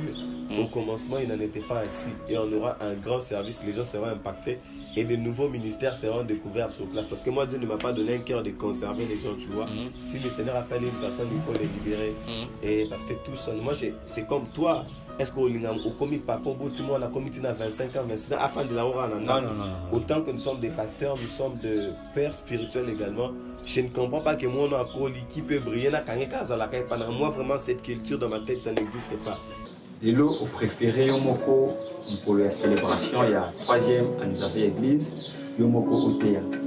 Au commencement, il n'en était pas ainsi, et on aura un grand service, les gens seront impactés et de nouveaux ministères seront découverts sur place, parce que moi Dieu ne m'a pas donné un cœur de conserver les gens, tu vois. Si le Seigneur appelle une personne, il faut les libérer. Et parce que tout seul, moi c'est comme toi. Est-ce qu'on a commis papa, on a commis 25 ans, 26 ans, afin de la non. Autant que nous sommes des pasteurs, nous sommes des pères spirituels également. Je ne comprends pas que moi, on a un colis qui peut briller. Moi, vraiment, cette culture dans ma tête, ça n'existe pas. Et là, au préféré, pour la célébration, il y a 3e anniversaire de l'église, il y a au théâtre.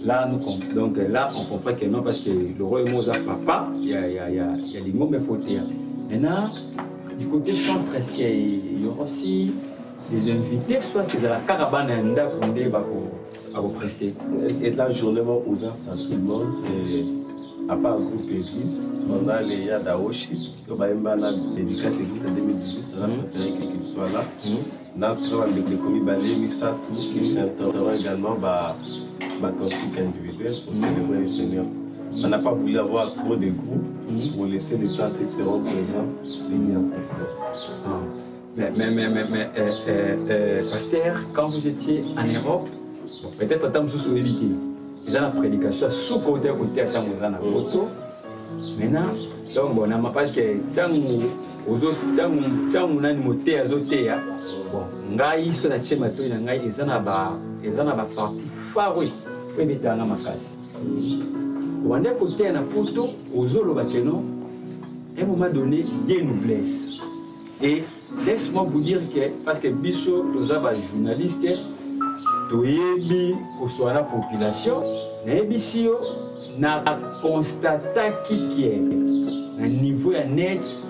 Là, on comprend que non, parce que le roi est Mozart papa, il y a des mots, mais il faut théâtre. Maintenant, du côté chantre, est-ce qu'il y aura aussi des invités, soit qu'ils ont la caravane à vous prester? Et ça, journellement ouverte à tout le monde, à part un groupe église. On a les Yadaoshi, qui ont l'éducation église en 2018, on a préféré qu'il soit là. On a les commis Balé, Missa, qui chanteront également ma cantique individuelle pour célébrer le Seigneur. On n'a pas voulu avoir trop de groupes pour laisser le temps à ceux qui seront présents venir en pasteur. Mais pasteur, quand vous étiez en Europe, peut-être à temps sous évité. Déjà la prédication sous côté à temps aux ana photo. Maintenant, donc bon, on n'a pas que tant on a une moté azoté. Bon, ngai sur la chema to ina ngai ezana ba partie farouille. Pe betanga makasi. Wanda côté na poto ozolo bakeno. À un moment donné, Dieu nous blesse. Et laisse-moi vous dire que, parce que Bisso, nous avons un journaliste, Toyebi, au soit la population, Nebisio, n'a constaté qui est un niveau net,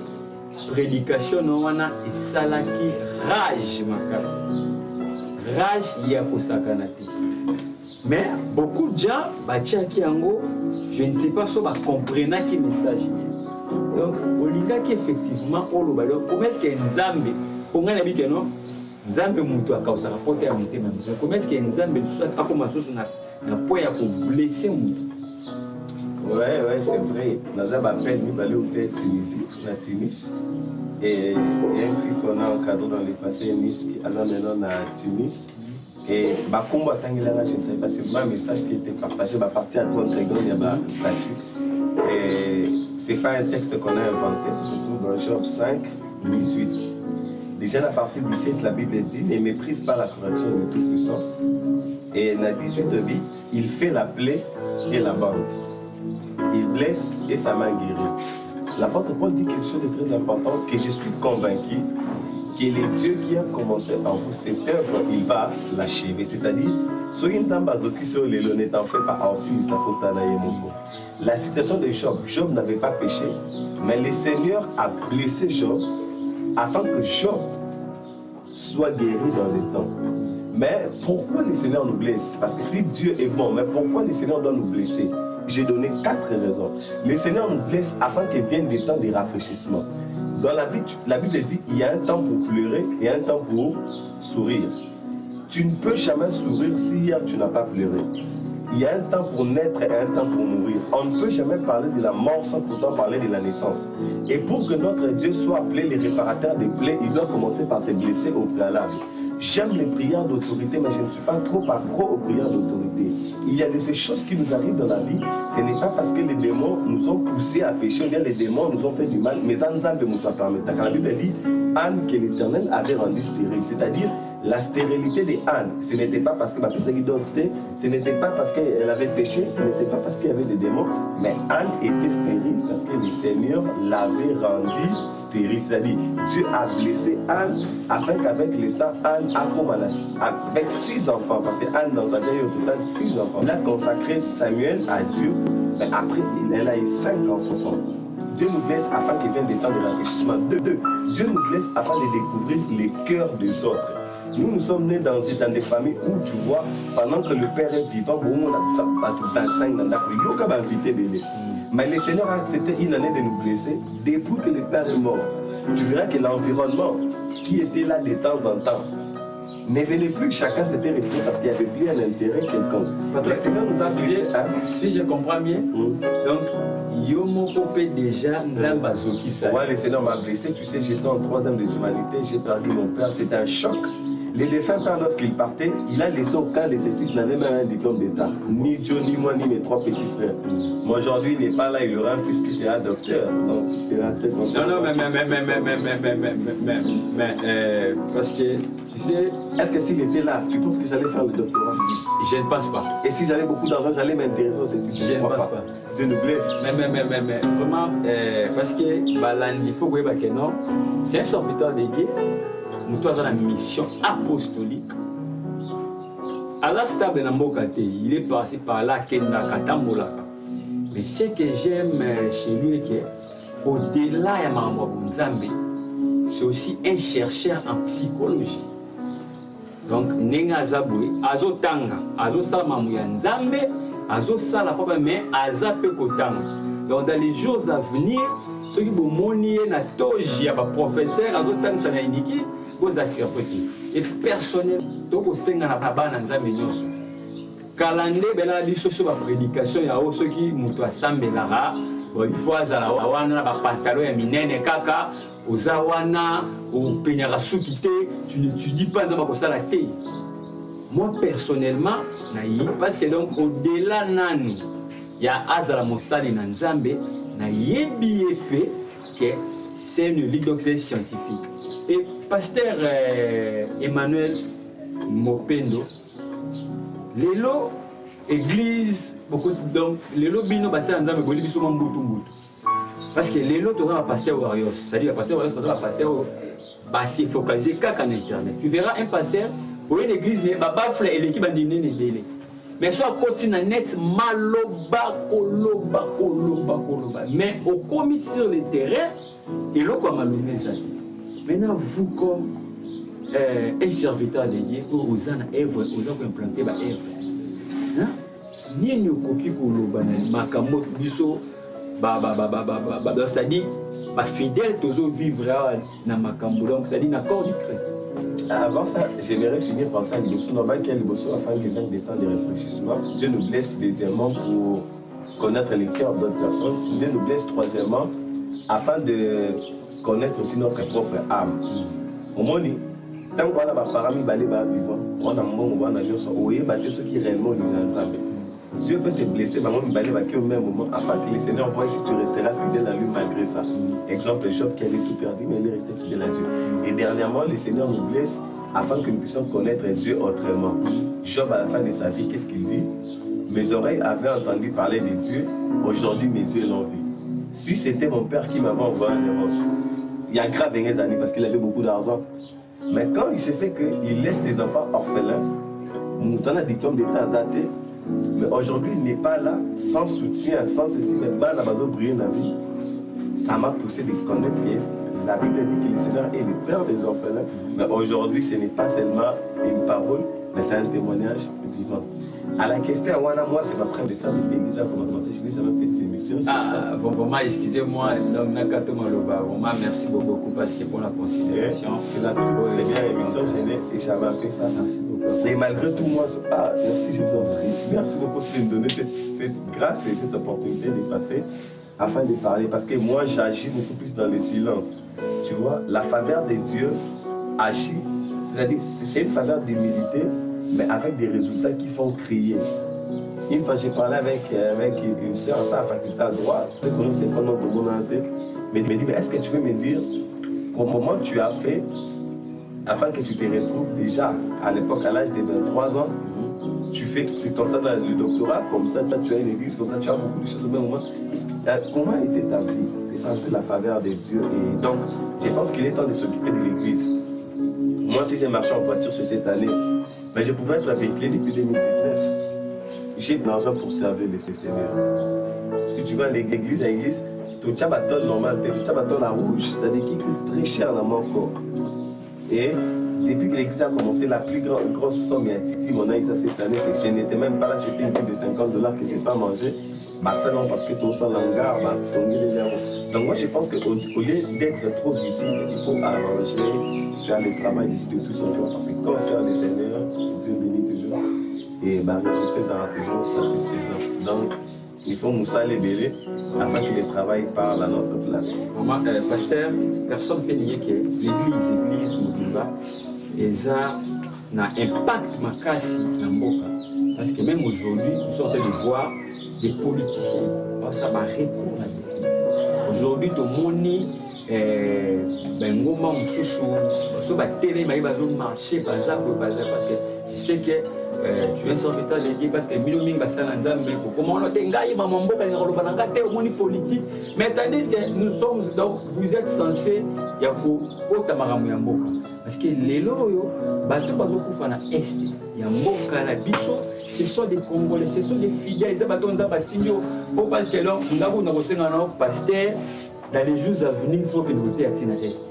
prédication, et salaki, rage, makas. Rage, il y a pour sakanati. Mais beaucoup de gens, je ne sais pas si on comprend quel message. Donc, au qui effectivement, comment est-ce qu'il y a une zambe? Comment est-ce qu'il y a une zambe moutou à cause de la porte à monter? Comment est-ce qu'il y a une zambe soit à commencer sur un point à blesser moutou? Ouais, c'est vrai. Nous avons appelé nous aller au Tunisie, la Tunis. Et il y a une fille qu'on a en cadeau dans le passé, Nice, qui a maintenant à Tunis. Et Bakumba Tangilana, je ne sais pas, c'est un message qui était partagé, partie à 30 secondes, il y a un statut. Et ce n'est pas un texte qu'on a inventé, ça se trouve dans Job 5, 18. Déjà, à partir du 17, la Bible dit, ne méprise pas la correction du Tout-Puissant. Et dans 18, dit, il fait la plaie et la bande. Il blesse et sa main guérit. L'apôtre Paul dit quelque chose de très important, que je suis convaincu que le Dieu qui a commencé en vous cette œuvre, il va l'achever. C'est-à-dire, ne t'en fais pas aussi, la situation de Job, Job n'avait pas péché, mais le Seigneur a blessé Job afin que Job soit guéri dans le temps. Mais pourquoi le Seigneur nous blesse? Parce que si Dieu est bon, mais pourquoi le Seigneur doit nous blesser? J'ai donné 4 raisons. Le Seigneur nous blesse afin qu'il vienne des temps de rafraîchissement. Dans la vie, la Bible dit qu'il y a un temps pour pleurer et un temps pour sourire. Tu ne peux jamais sourire si hier tu n'as pas pleuré. Il y a un temps pour naître et un temps pour mourir. On ne peut jamais parler de la mort sans pourtant parler de la naissance. Et pour que notre Dieu soit appelé le réparateur des plaies, il doit commencer par te blesser au préalable. J'aime les prières d'autorité, mais je ne suis pas trop accro aux prières d'autorité. Il y a de ces choses qui nous arrivent dans la vie. Ce n'est pas parce que les démons nous ont poussés à pécher, ou bien les démons nous ont fait du mal, mais la Bible dit Anne que l'Éternel avait rendu stérile. C'est-à-dire, la stérilité de Anne, ce n'était pas parce que ce n'était pas parce qu'elle avait péché, ce n'était pas parce qu'il y avait des démons, mais Anne était stérile parce que le Seigneur l'avait rendue stérile. C'est-à-dire, Dieu a blessé Anne afin qu'avec le temps, Anne a comme avec 6 enfants, parce que Anne dans sa vie a eu au total 6 enfants. Elle a consacré Samuel à Dieu, mais après, elle a eu 5 enfants. Dieu nous blesse afin qu'il vienne des temps de rafraîchissement. 2. Dieu nous blesse afin de découvrir les cœurs des autres. Nous sommes nés dans des familles où tu vois, pendant que le père est vivant, on a tout 25 ans, il y a invité bébé. Mais le Seigneur a accepté une année de nous blesser depuis que le père est mort. Tu verras que l'environnement qui était là de temps en temps ne venait plus, chacun s'était retiré parce qu'il n'y avait plus un intérêt quelconque. Parce que le Seigneur nous a blessés. Si je comprends bien, donc, Yomo Kopé déjà, Nzambazoki ça. Ouais, le Seigneur m'a blessé, tu sais, j'étais en 3e des humanités, j'ai perdu mon père, c'était un choc. Les défunts pères, lorsqu'il partait, il a laissé aucun de ses fils n'avait même un diplôme d'État. Ni Dieu, ni moi, ni mes 3 petits frères. Moi, aujourd'hui, il n'est pas là, il aura un fils qui sera docteur. Donc, il sera très content. Non, mais, parce que, tu sais... Est-ce que s'il était là, tu penses que j'allais faire le doctorat? Je ne pense pas. Et si j'avais beaucoup d'argent, j'allais m'intéresser aux études? Je ne pense pas. Dieu nous blesse. Mais, vraiment, parce que, il faut que non, c'est un serviteur de Dieu. Nous avons la mission apostolique. À la stable il est passé par là, mais ce que j'aime chez lui, c'est qu'au-delà de c'est aussi un chercheur en psychologie. Donc, Nenga Zaboué, Azotanga, Azosamamouya Nzambe, Azosala Papa, mais Azape Kotanga. Donc, dans les jours à venir, ceux qui vont monter na toji, professeur, Azotanga Sanaïniki, vous assurez. Et personnellement, donc au sein de la Bana Nzambe Nyoso. Calendé, bela biso sur la prédication, il y a ceux qui moutent à Sambelara, il faut azala wana ba pantalon ya minene kaka, ozawana, au penyarasukite, tu n'étudies pas dans la thé. Moi personnellement, parce que donc au-delà nanu, il y a azala mosali na Nzambe, na yebi epé que c'est une ligue, donc c'est scientifique. Et pasteur Emmanuel Mopendo, l'élo église beaucoup donc l'élo bino basé en Nzambe boli biso mbutu mbutu parce que l'élo to na pasteur Warios, c'est-à-dire pasteur Warios c'est un pasteur basé focalisé kaka en internet. Tu verras un pasteur ou une église ne ba bafle et l'équipe bandine ne délé. Mais soit continue net maloba koloba. Mais au commis sur le terrain et l'eau comme malumé ça. Maintenant vous comme un serviteur de Dieu pour vous en œuvre, vous avez implanté ma œuvre. Ni nous coquille pour le banal, makamot biso, c'est-à-dire, fidèle toujours vivre dans makambo, donc c'est-à-dire dans le corps du Christ. Avant ça, j'aimerais finir par ça, l'Ibosso normal qu'il y a l'Ibosso afin qu'il vienne des temps de réfléchissement. Dieu nous blesse deuxièmement pour connaître les cœurs d'autres personnes. Dieu nous blesse troisièmement afin de connaître aussi notre propre âme. Au moins, tant qu'on a des parents qui vivants, on a un moment où on a ceux qui réellement nous. Dieu peut te blesser, mais au même moment, afin que le Seigneur voie si tu resteras fidèle à lui malgré ça. Exemple, Job qui avait tout perdu, mais il est resté fidèle à Dieu. Et dernièrement, le Seigneur nous blesse afin que nous puissions connaître Dieu autrement. Job, à la fin de sa vie, qu'est-ce qu'il dit? Mes oreilles avaient entendu parler de Dieu, aujourd'hui mes yeux l'ont vu. Si c'était mon père qui m'avait envoyé en Europe, il y a grave des années parce qu'il avait beaucoup d'argent. Mais quand il s'est fait qu'il laisse des enfants orphelins, nous avons un diplôme d'état azaté, mais aujourd'hui il n'est pas là, sans soutien, sans ceci, mais pas la base briller dans la vie. Ça m'a poussé de connaître que la Bible dit que le Seigneur est le père des orphelins. Mais aujourd'hui, ce n'est pas seulement une parole, mais c'est un témoignage vivant. À la question, moi, c'est ma preuve de faire des l'église a commencé chez lui, ça m'a fait des émissions sur ça. Vraiment, excusez-moi, vraiment, merci beaucoup parce que pour la considération. C'est la toute première émission, je n'ai jamais fait ça. Merci beaucoup. Et malgré tout, moi, merci, je vous en prie. Merci beaucoup de me donner cette grâce et cette opportunité de passer afin de parler. Parce que moi, j'agis beaucoup plus dans le silence. Tu vois, la faveur de Dieu agit, c'est-à-dire, c'est une faveur d'humilité, mais avec des résultats qui font crier. Une fois, j'ai parlé avec une soeur à sa faculté à droit, mais elle me dit, mais est-ce que tu peux me dire comment tu as fait afin que tu te retrouves déjà à l'époque, à l'âge de 23 ans, tu constates le doctorat, comme ça, tu as une église, comme ça, tu as beaucoup de choses au même moment. Comment était ta vie? C'est ça un peu la faveur de Dieu. Et donc, je pense qu'il est temps de s'occuper de l'église. Moi, si j'ai marché en voiture, c'est cette année. Mais je pouvais être véhiculé depuis 2019. J'ai de l'argent pour servir le Seigneur. Si tu vas à l'église, tu as un ton normal, tu as un ton rouge, c'est-à-dire qui coûte très cher dans mon corps. Et depuis que l'église a commencé, la plus grosse somme à Titi, mon avis, cette année, c'est que je n'étais même pas là, c'était une type de $50 que je n'ai pas mangé. Bah, ça non, parce que tout ça, l'hangar, bah, donc moi, je pense qu'au lieu d'être trop visible, il faut arranger, faire le travail de tout son corps. Parce que quand on sert le Seigneur, Dieu bénit toujours. Et bah, le résultat sera toujours satisfaisant. Donc, il faut Moussa les béler afin que le travail parle à notre place. Pasteur, personne ne peut nier que l'église Mobimba, et a un impact makasi dans Mboka. Parce que même aujourd'hui, nous sommes en train de voir des politiciens. Ça va répondre à l'église. Aujourd'hui, tout le monde Ngoma Moussoussou, télé, marché, parce que je sais que tu es serviteur de Dieu parce que comment on a politique, mais tandis que nous sommes donc vous êtes censé parce que les loyaux, ce sont des Congolais, ce sont des fidèles, parce que là, pasteur, dans les jours à venir, il faut que nous votions à l'Est.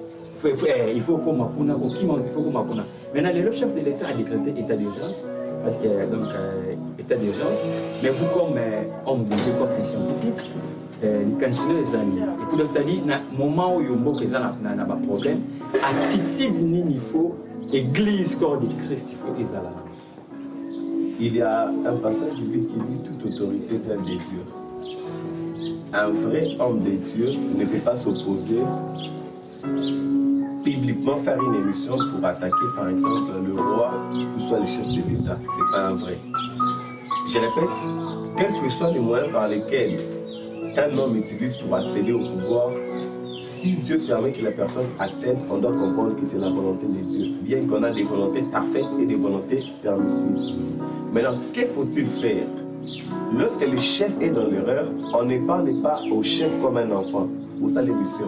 Il faut qu'on m'apprenne. Maintenant, le chef de l'État a décrété état d'urgence, parce que donc état d'urgence, mais vous comme homme de Dieu, comme un scientifique, continuez les années. Et puis c'est-à-dire, au moment où il y a un problème, attitude il faut église corps de Christ, il faut Israël. Il y a un passage biblique qui dit toute autorité vient de Dieu. Un vrai homme de Dieu ne peut pas s'opposer publiquement, faire une émission pour attaquer par exemple le roi ou soit le chef de l'État. C'est pas un vrai. Je répète, quels que soient les moyens par lesquels un homme utilise pour accéder au pouvoir, si Dieu permet que la personne accède, on doit comprendre que c'est la volonté de Dieu, bien qu'on a des volontés parfaites et des volontés permissives. Maintenant, que faut-il faire? Lorsque le chef est dans l'erreur, on ne parle pas au chef comme un enfant. Ou ça l'émission.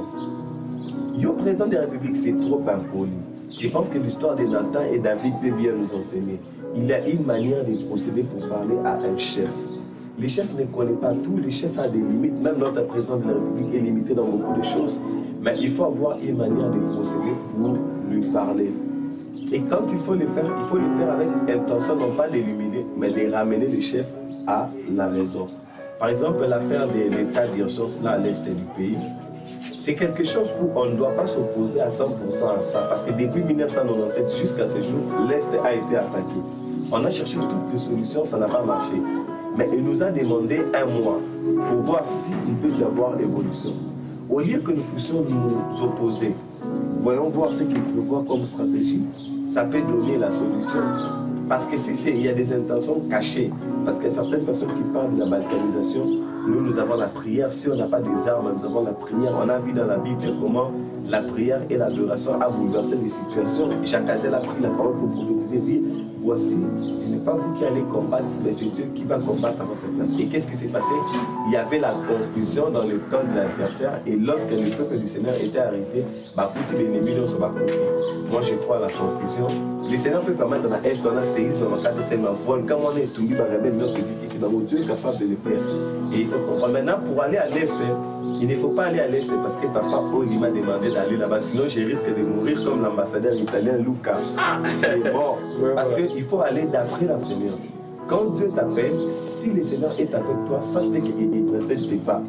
Le président de la République, c'est trop impoli. Je pense que l'histoire de Nathan et David peut bien nous enseigner. Il y a une manière de procéder pour parler à un chef. Le chef ne connaît pas tout, le chef a des limites. Même notre président de la République est limité dans beaucoup de choses. Mais il faut avoir une manière de procéder pour lui parler. Et quand il faut le faire avec intention, non pas de l'humilier, mais de ramener le chef à la raison. Par exemple, l'affaire de l'état d'urgence là à l'est du pays, c'est quelque chose où on ne doit pas s'opposer à 100% à ça. Parce que depuis 1997 jusqu'à ce jour, l'Est a été attaqué. On a cherché toutes les solutions, ça n'a pas marché. Mais il nous a demandé un mois pour voir s'il peut y avoir évolution. Au lieu que nous puissions nous opposer, voyons voir ce qu'il prévoit comme stratégie. Ça peut donner la solution. Parce que il y a des intentions cachées. Parce qu'il y a certaines personnes qui parlent de la balkanisation. Nous avons la prière. Si on n'a pas des armes, nous avons la prière. On a vu dans la Bible comment la prière et l'adoration a bouleversé les situations. Jacques Azel a pris la parole pour prophétiser, dire voici, ce n'est pas vous qui allez combattre, mais c'est Dieu qui va combattre à votre place. Et qu'est-ce qui s'est passé? Il y avait la confusion dans le camp de l'adversaire. Et lorsque le peuple du Seigneur était arrivé, l'ennemi ne se bat pas. Moi, je crois à la confusion. Le Seigneur peut permettre dans la haine, dans la séisme, dans la catastrophe, comme on est tout mis par la Dieu est capable de le faire. Et il faut comprendre. Maintenant, pour aller à l'Est, il ne faut pas aller à l'Est parce que papa Paul m'a demandé d'aller là-bas. Sinon, je risque de mourir comme l'ambassadeur italien Luca. C'est bon. Parce qu'il faut aller d'après le Seigneur. Quand Dieu t'appelle, si le Seigneur est avec toi, sache qu'il ne précède pas.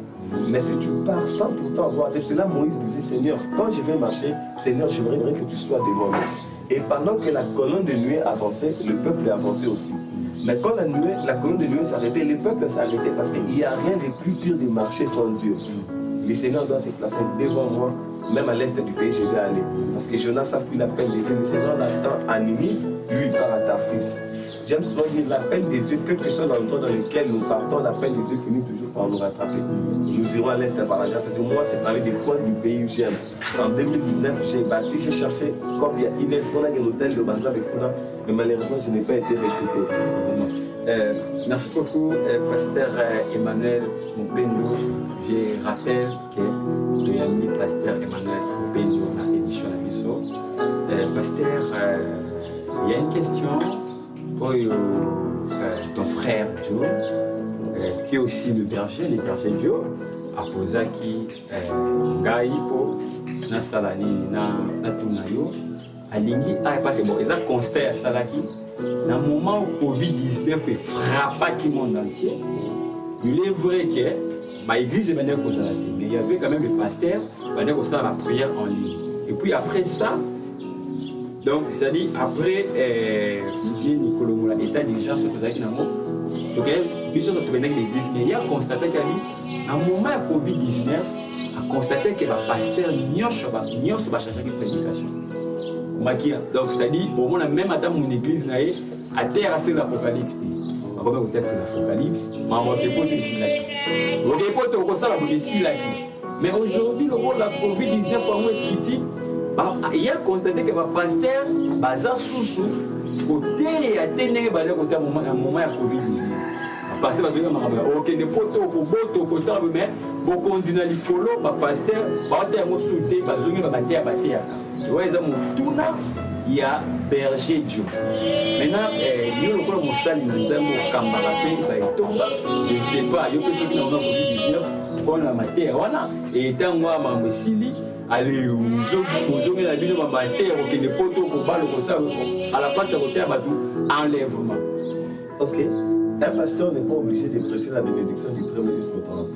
Mais si tu pars sans pourtant voir, c'est là Moïse disait, Seigneur, quand je vais marcher, Seigneur, j'aimerais que tu sois devant moi. Et pendant que la colonne de nuée avançait, le peuple avançait aussi. Mais quand la colonne de nuée s'arrêtait, le peuple s'arrêtait parce qu'il n'y a rien de plus pur de marcher sans Dieu. Le Seigneur doit se placer devant moi, même à l'est du pays, je vais aller. Parce que Jonas a fui l'appel de Dieu. Le Seigneur l'attend à Ninive, lui il part à Tarsis. J'aime souvent dire l'appel de Dieu, quel que soit l'endroit dans lequel nous partons, l'appel de Dieu finit toujours par nous rattraper. Nous irons à l'est par la grâce de Dieu. Moi, c'est parler des coins du pays où j'aime. En 2019, j'ai bâti, j'ai cherché, comme il y a Inès, on a un hôtel de Banza avec Kuna, mais malheureusement, je n'ai pas été recruté. Merci beaucoup, Pasteur Emmanuel Mupendo. Je rappelle que tu as mis Pasteur Emmanuel Mupendo dans l'émission de Bisso. Pasteur, il y a une question pour ton frère Joe, qui est aussi le berger Joe. apozaki ngai mpo nasala nini natuna yo alingi parce que bon eza constat asalaki na moment où Covid-19 frappaki monde entier. Il est vrai que l'église est venue causer la tête, mais il y avait quand même le pasteur qui venait causer la prière en ligne. Et puis après ça, donc c'est-à-dire après l'état d'urgence qui est donc il ça venait l'église, mais il a constaté qu'à un moment de Covid-19 a constaté que le pasteur n'y a pas changé de prédication. Donc c'est-à-dire au moment même à mon église à terre c'est l'apocalypse. Comment vous testez l'apocalypse? Mais aujourd'hui, le rôle de la Covid-19 est critique. Il a constaté que le pasteur baza sous côté a tenu côté un moment de Covid-19. Le pasteur va se dire OK ne poto ko boto ko ça mais bon continue likolo ba pasteur ba te mo souté ba zongi ba terre ba terre. Tu vois ils ont tuna il y a berger Dieu. Maintenant, il y a le Moussali dans le Kambara, je ne sais pas, il y a ceux qui ont Covid-19, pour la matière, et tant moi, ma Messili, allez, aux hommes la ville de ma matière, qui n'est pas tout pour balle, à la place de côté, enlèvement. Ok, un pasteur n'est pas obligé de prêcher la bénédiction du 1er jusqu'au 30.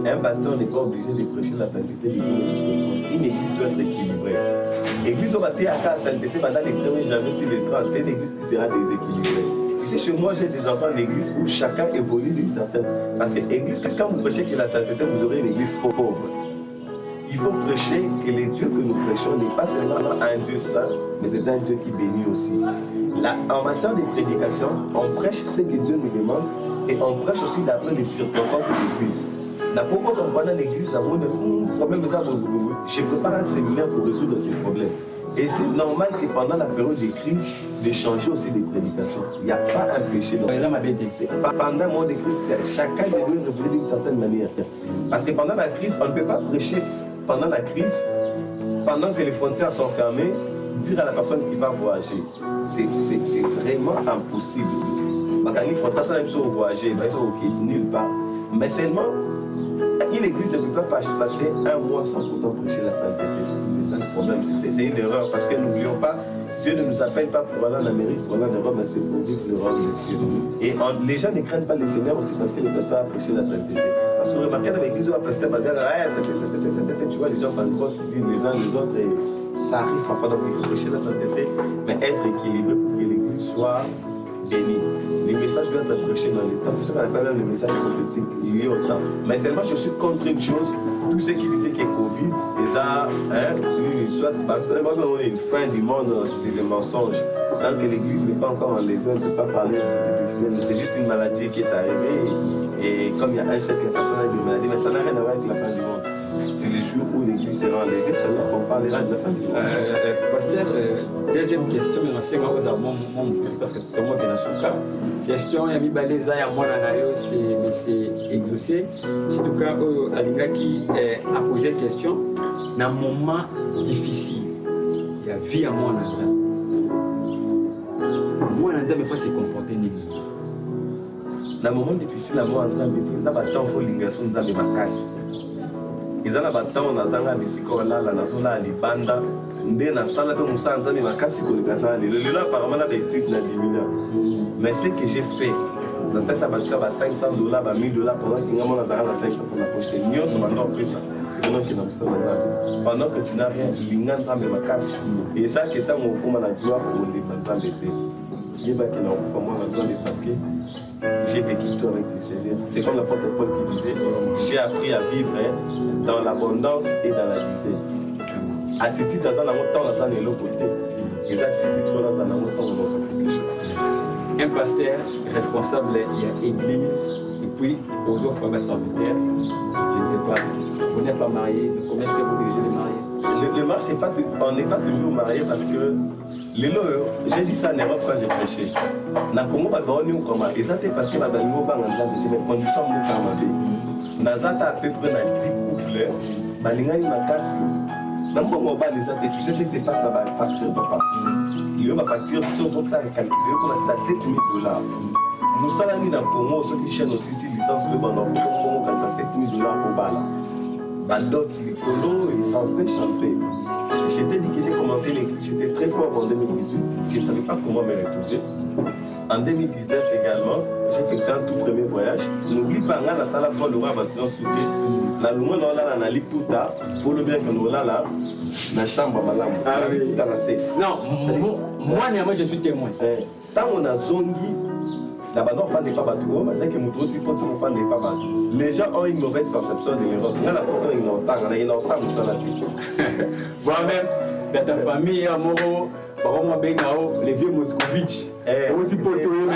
Un pasteur n'est pas obligé de prêcher la sainteté du 1er jusqu'au 30. Une église doit être équilibrée. L'église au matin à la sainteté pendant les 1er janvier le 30, c'est une église qui sera déséquilibrée. Tu sais, chez moi, j'ai des enfants d'église où chacun évolue d'une certaine. Parce que l'église, quand vous prêchez que la sainteté, vous aurez une église pauvre. Il faut prêcher que les dieux que nous prêchons n'est pas seulement un Dieu saint, mais c'est un Dieu qui bénit aussi. Là, en matière de prédication, on prêche ce que Dieu nous demande et on prêche aussi d'après les circonstances de l'église. Pourquoi on va dans l'église, je prépare un séminaire pour résoudre ces problèmes. Et c'est normal que pendant la période de crise, de changer aussi de prédication. Il n'y a pas un péché. Pendant le moment de crise, chacun doit réfléchir d'une certaine manière. Parce que pendant la crise, on ne peut pas prêcher pendant la crise, pendant que les frontières sont fermées, dire à la personne qui va voyager. C'est vraiment impossible. Quand les frontières sont voyager, ils sont nulle part. Mais seulement, une église ne peut pas passer un mois sans pourtant prêcher la sainteté. C'est ça le problème, c'est une erreur. Parce que n'oublions pas, Dieu ne nous appelle pas pour aller en Amérique, pour aller en Europe, mais c'est pour vivre le royaume des cieux. Et les gens ne craignent pas le Seigneur aussi parce que le pasteur a prêché la sainteté. Parce que remarquez dans l'église où le pasteur va dire sainteté, tu vois, les gens s'engrossent, ils disent les uns les autres, et ça arrive parfois. Donc il faut prêcher la sainteté, mais être équilibré pour que l'église soit béni. Les messages doivent être prêchés dans les temps. C'est ce qu'on appelle le message prophétique lié au temps. Mais seulement je suis contre une chose, tous ceux qui disaient que Covid, déjà, soit on est une fin du monde, c'est des mensonges. Tant que l'église n'est pas encore enlevée, on ne peut pas parler de c'est juste une maladie qui est arrivée. Et comme il y a un siècle, personne n'a de maladie, mais ça n'a rien à voir avec la fin du monde. C'est le jour où l'église sera enlevée, seulement qu'on parlera de la fin du monde. Pasteur, deuxième question, mais on sait que vous avez mon parce que tout le monde est dans son cas. Question, il y a mis baleza, il y a mon anayo, c'est exaucé. En tout cas, Alinga qui a posé une question, dans un moment difficile, il y a vie à moi dans ça. Moi, dans ça, il faut se comporter négativement. Dans un moment difficile, moi, dans ça, il faut que l'ingation nous a mis ma casse. Ils ont battant na zanga bisiko la na zona libanda nde na sala pe musanza mi makasi ko likata lelo apparemment na petite na 10 000. Mais ce que j'ai fait dans ça va toucher à $500 ba $1000 pendant que ngamo na zanga na 500 pour la poche nyo so mando pesa pendant que na musanza zanga pendant que tu n'as rien linganza me makasi et ça que tant au kuma na gloire pour les banzambe te yeba que na kufa moi na zanga parce que j'ai vécu tout avec le Seigneur. C'est comme l'apôtre Paul qui disait, j'ai appris à vivre dans l'abondance et dans la disette. Attitude dans un temps, dans un autre côté. Les attitudes dans un autre temps, dans quelque chose. Un pasteur responsable, il y a église, et puis aux autres frères serviteurs. Je ne sais pas, vous n'êtes pas marié, comment est-ce que vous dirigez les mariés? Le mariage, on n'est pas toujours marié parce que j'ai dit ça en Europe quand j'ai prêché. Na Congo baboni ou comment et ça c'est parce que babango banganda des conditions mo kamabe. Nazata à peu près na 10 couples balingani makasi. Na mbongo bali ça tu sais ce qui se passe là-bas facture papa. Il y a ma facture sur votre ça calculé comme $7 000. Nous salani na Congo ceux qui chaînent aussi licence de bandon ça 7 000 $ pour balle. D'autres l'écolo et chanter. J'étais dit que j'ai commencé l'église, j'étais très pauvre en 2018, je ne savais pas comment me retrouver. En 2019 également, j'ai effectué un tout premier voyage. N'oublie pas, dans la salle de l'Oura maintenant soudé. La Luma là, na liputa, pour le bien que nous là, la chambre malam. Ah oui. Non, moi je suis témoin. Tant on a zongi, là-bas on fait des papatou, mais c'est que nous autres pour tout faire des papatou. Les gens ont une mauvaise conception de l'Europe. Il y en a pourtant une longtemps, il y en a ensemble ça la vie. Moi-même, dans ta famille, à Moro, par exemple, les vieux Moscovitch. On dit pour tout le monde,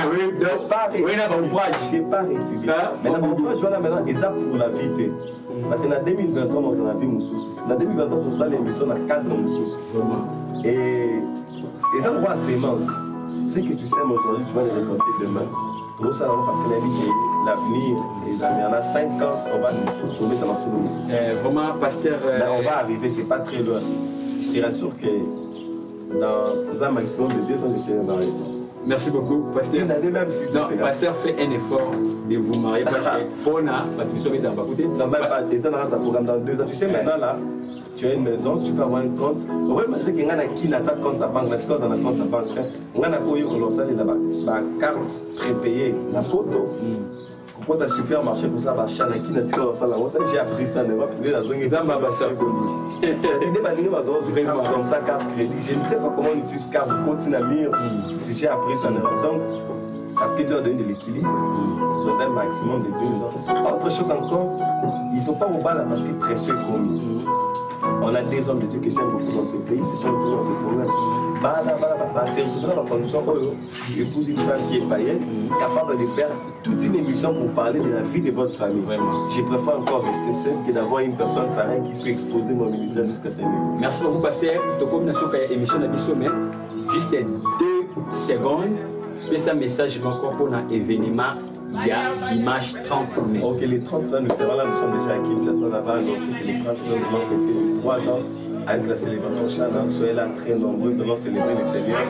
c'est pas étudié. Mais d'abord, je vois là maintenant, et ça pour la vie. Parce qu'en 2023, on a vu Moussous. En 2023, on a l'émission dans 4 Moussous. Et ça, on voit sémence. Ce que tu sais aujourd'hui, tu vas les récolter demain. Tout ça, parce que la vie, l'avenir, il y en a 5 ans, on va trouver dans ce Moussous. Vraiment, pasteur. On va arriver, c'est pas très loin. Je te rassure que dans un maximum de 2 ans, je serai marié. Merci beaucoup, pasteur. Même si non, pasteur fait un effort de vous marier parce que pour la Patricia est dans ma côté. Non, même pas. Déjà dans un programme dans 2 ans. Tu sais, maintenant là, tu as une maison, tu peux avoir un compte. On va imaginer qu'il y a un qui n'a pas de compte à banque, tu as un compte à banque. On a un qui a une carte prépayée, la photo. Quand tu as supermarché pour ça, j'ai appris ça en Europe. Comme ça, carte crédit. Je ne sais pas comment on utilise carte continamir. J'ai appris ça en Europe. Donc, parce que Dieu a donné de l'équilibre dans un maximum de 2 ans. Autre chose encore, il ne faut pas vous battre parce que précieux comme on a des hommes de Dieu que j'aime beaucoup dans ce pays, ce sont tous dans ce problème. C'est dans la condition où épouse une femme qui est païenne, capable de faire toute une émission pour parler de la vie de votre famille. Vraiment. Je préfère encore rester seul que d'avoir une personne pareille qui peut exposer mon ministère jusqu'à ce niveau. Merci beaucoup, pasteur. Tu as émission de l'émission, mais juste 2 secondes. Et ça message encore pour un événement. Il y a dimanche 30 mai. Ok, les 30 mai, nous serons là, nous sommes déjà à Kinshasa. On avait annoncé que les 30 mai, nous allons fêter 3 ans avec la célébration Chana. Soyez là très nombreux, nous allons célébrer le Seigneur.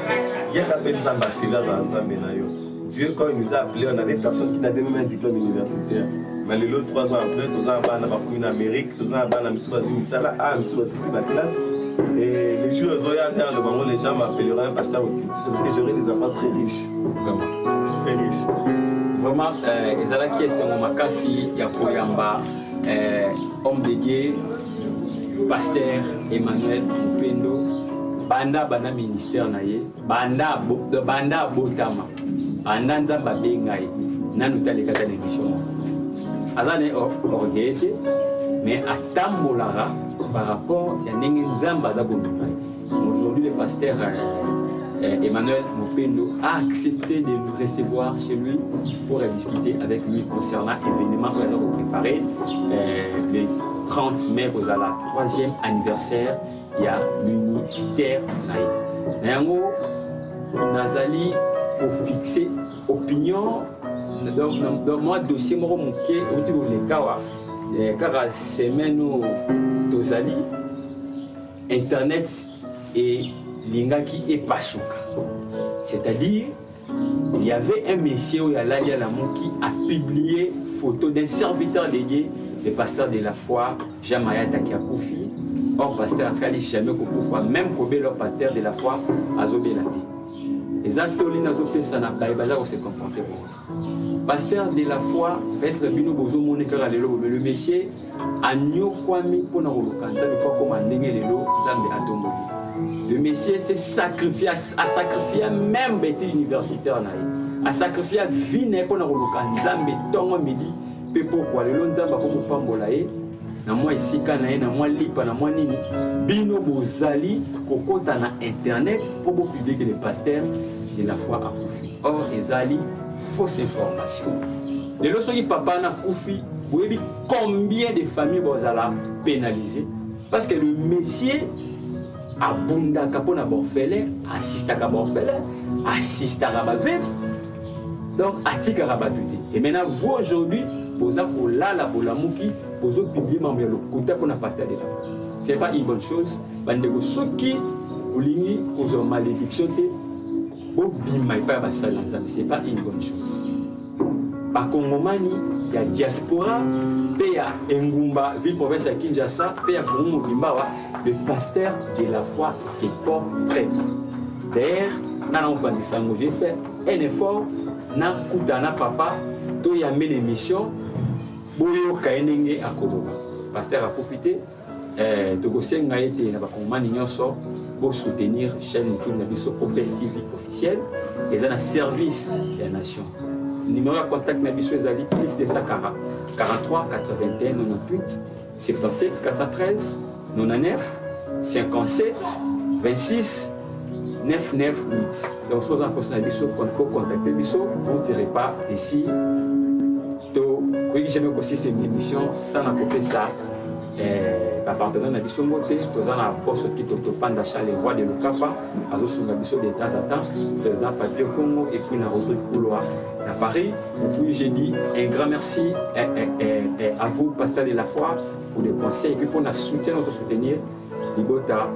Il y a des ambassadeurs à Nzambenayo. Dieu, quand il nous a appelés, on avait personne qui n'avait même un diplôme universitaire. Mais les autres 3 ans après, nous avons en Amérique, nous avons en Misala, la classe. Et les jours où le moment, les gens m'appelleront un pasteur au cultisme parce que j'aurai des enfants très riches. Vraiment. Très riches. Vraiment, ezalaki esengo makasi ya koyamba homme de Dieu, pasteur Emmanuel Mupendo, banda ministère na ye, banda botama, banda nzamba benga ye, nanu talekata na émission. Azane orgueil, mais atambolara par rapport à ndenge nzamba za bonduka. Aujourd'hui le pasteur Emmanuel Mupendo a accepté de nous recevoir chez lui pour discuter avec lui concernant l'événement que nous avons préparé le 30 mai, au 3e anniversaire, il y a ministère. Nango Nazali pour fixer opinion dans moi dossier moro muké au niveau de Kawa car semaine Tozali internet et Lingaki et Pasuka. C'est-à-dire, il y avait un monsieur où Yalaya Lamou qui a publié photo d'un serviteur dédié, le pasteur de la foi, Jean-Maya Takiakoufi. Or, pasteur Askali jamais Koukoufa, même Kobe, leur pasteur de la foi, Azobelate. Les acteurs Nazopé Sana, Baïbaza, on s'est comporté pour eux. Pasteur de la foi, être Bino Bozo Monekara Lelo, le monsieur, Agno Kwami Ponarolokanza, ne pas comme un Lelo, Zambe Atomoli. Le Messie s'est sacrifié, a sacrifié même bêtis universitaire, a sacrifié vie pour nous Nzambe tongo midi, pe pourquoi le Nzamba comme pambolae, na moi ici kanae, na moi lipa, na moi nini, bino bozali, kokota na internet pour vous publier les pasteurs de la foi à Koufi. Or, ezali fausse information. Les leçons qui papa na Koufi, vous voyez combien de familles bozala pénalisées parce que le Messie abunda kapona borfele assista ka borfele assista ka bavef donc atika ka batute et maintenant vous aujourd'hui posa ko lala bolamuki pozo publier membre le côté pour na pasteur de la foi c'est pas une bonne chose bande ko soki olingi kozo malédiction te bo bima pa ba salanza c'est pas une bonne chose bakongomani ya diaspora pe ya engumba ville province ya Kinshasa pe ya Congo mobimba wa le pasteur de la foi se porte très bien. D'ailleurs nana mopandisa ngo j'ai fait un effort na kutana papa to ya mene émission boyoka ndenge akoloba pasteur a profité tokosenga ete na bakongomani nyonso pour soutenir chaîne YouTube na biso OPS TV officiel et na service de la nation. Numéro de contact na biso ezali plus de 140 43 81 98 77 413 99 57 26 998. Donc soit en poste na biso pour contacter biso, vous ne direz pas ici to oui jamais aussi cette émission sans la copier ça partenaire na biso moté toza na poste qui topanda Charles roi de Lukapa azosunga biso de temps à temps président Papier Congo et puis na Rodrigue Couloir à Paris. Et puis j'ai dit un grand merci à vous pasteur de la foi pour les conseils et puis pour notre soutien notre soutenir Libota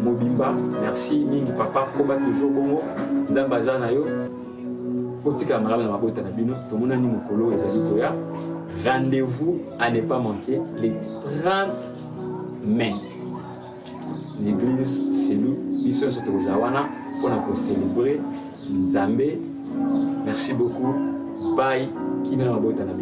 Mobimba merci mingi papa koba toujours bongo nzambaza na yo kotika marabe na mabota na bino tomona ni mokolo ezali koya. Rendez-vous à ne pas manquer les 30 mai. L'église, c'est nous, Mission Sotozawana, pour célébrer Nzambe. Merci beaucoup. Bye. Qui vient à la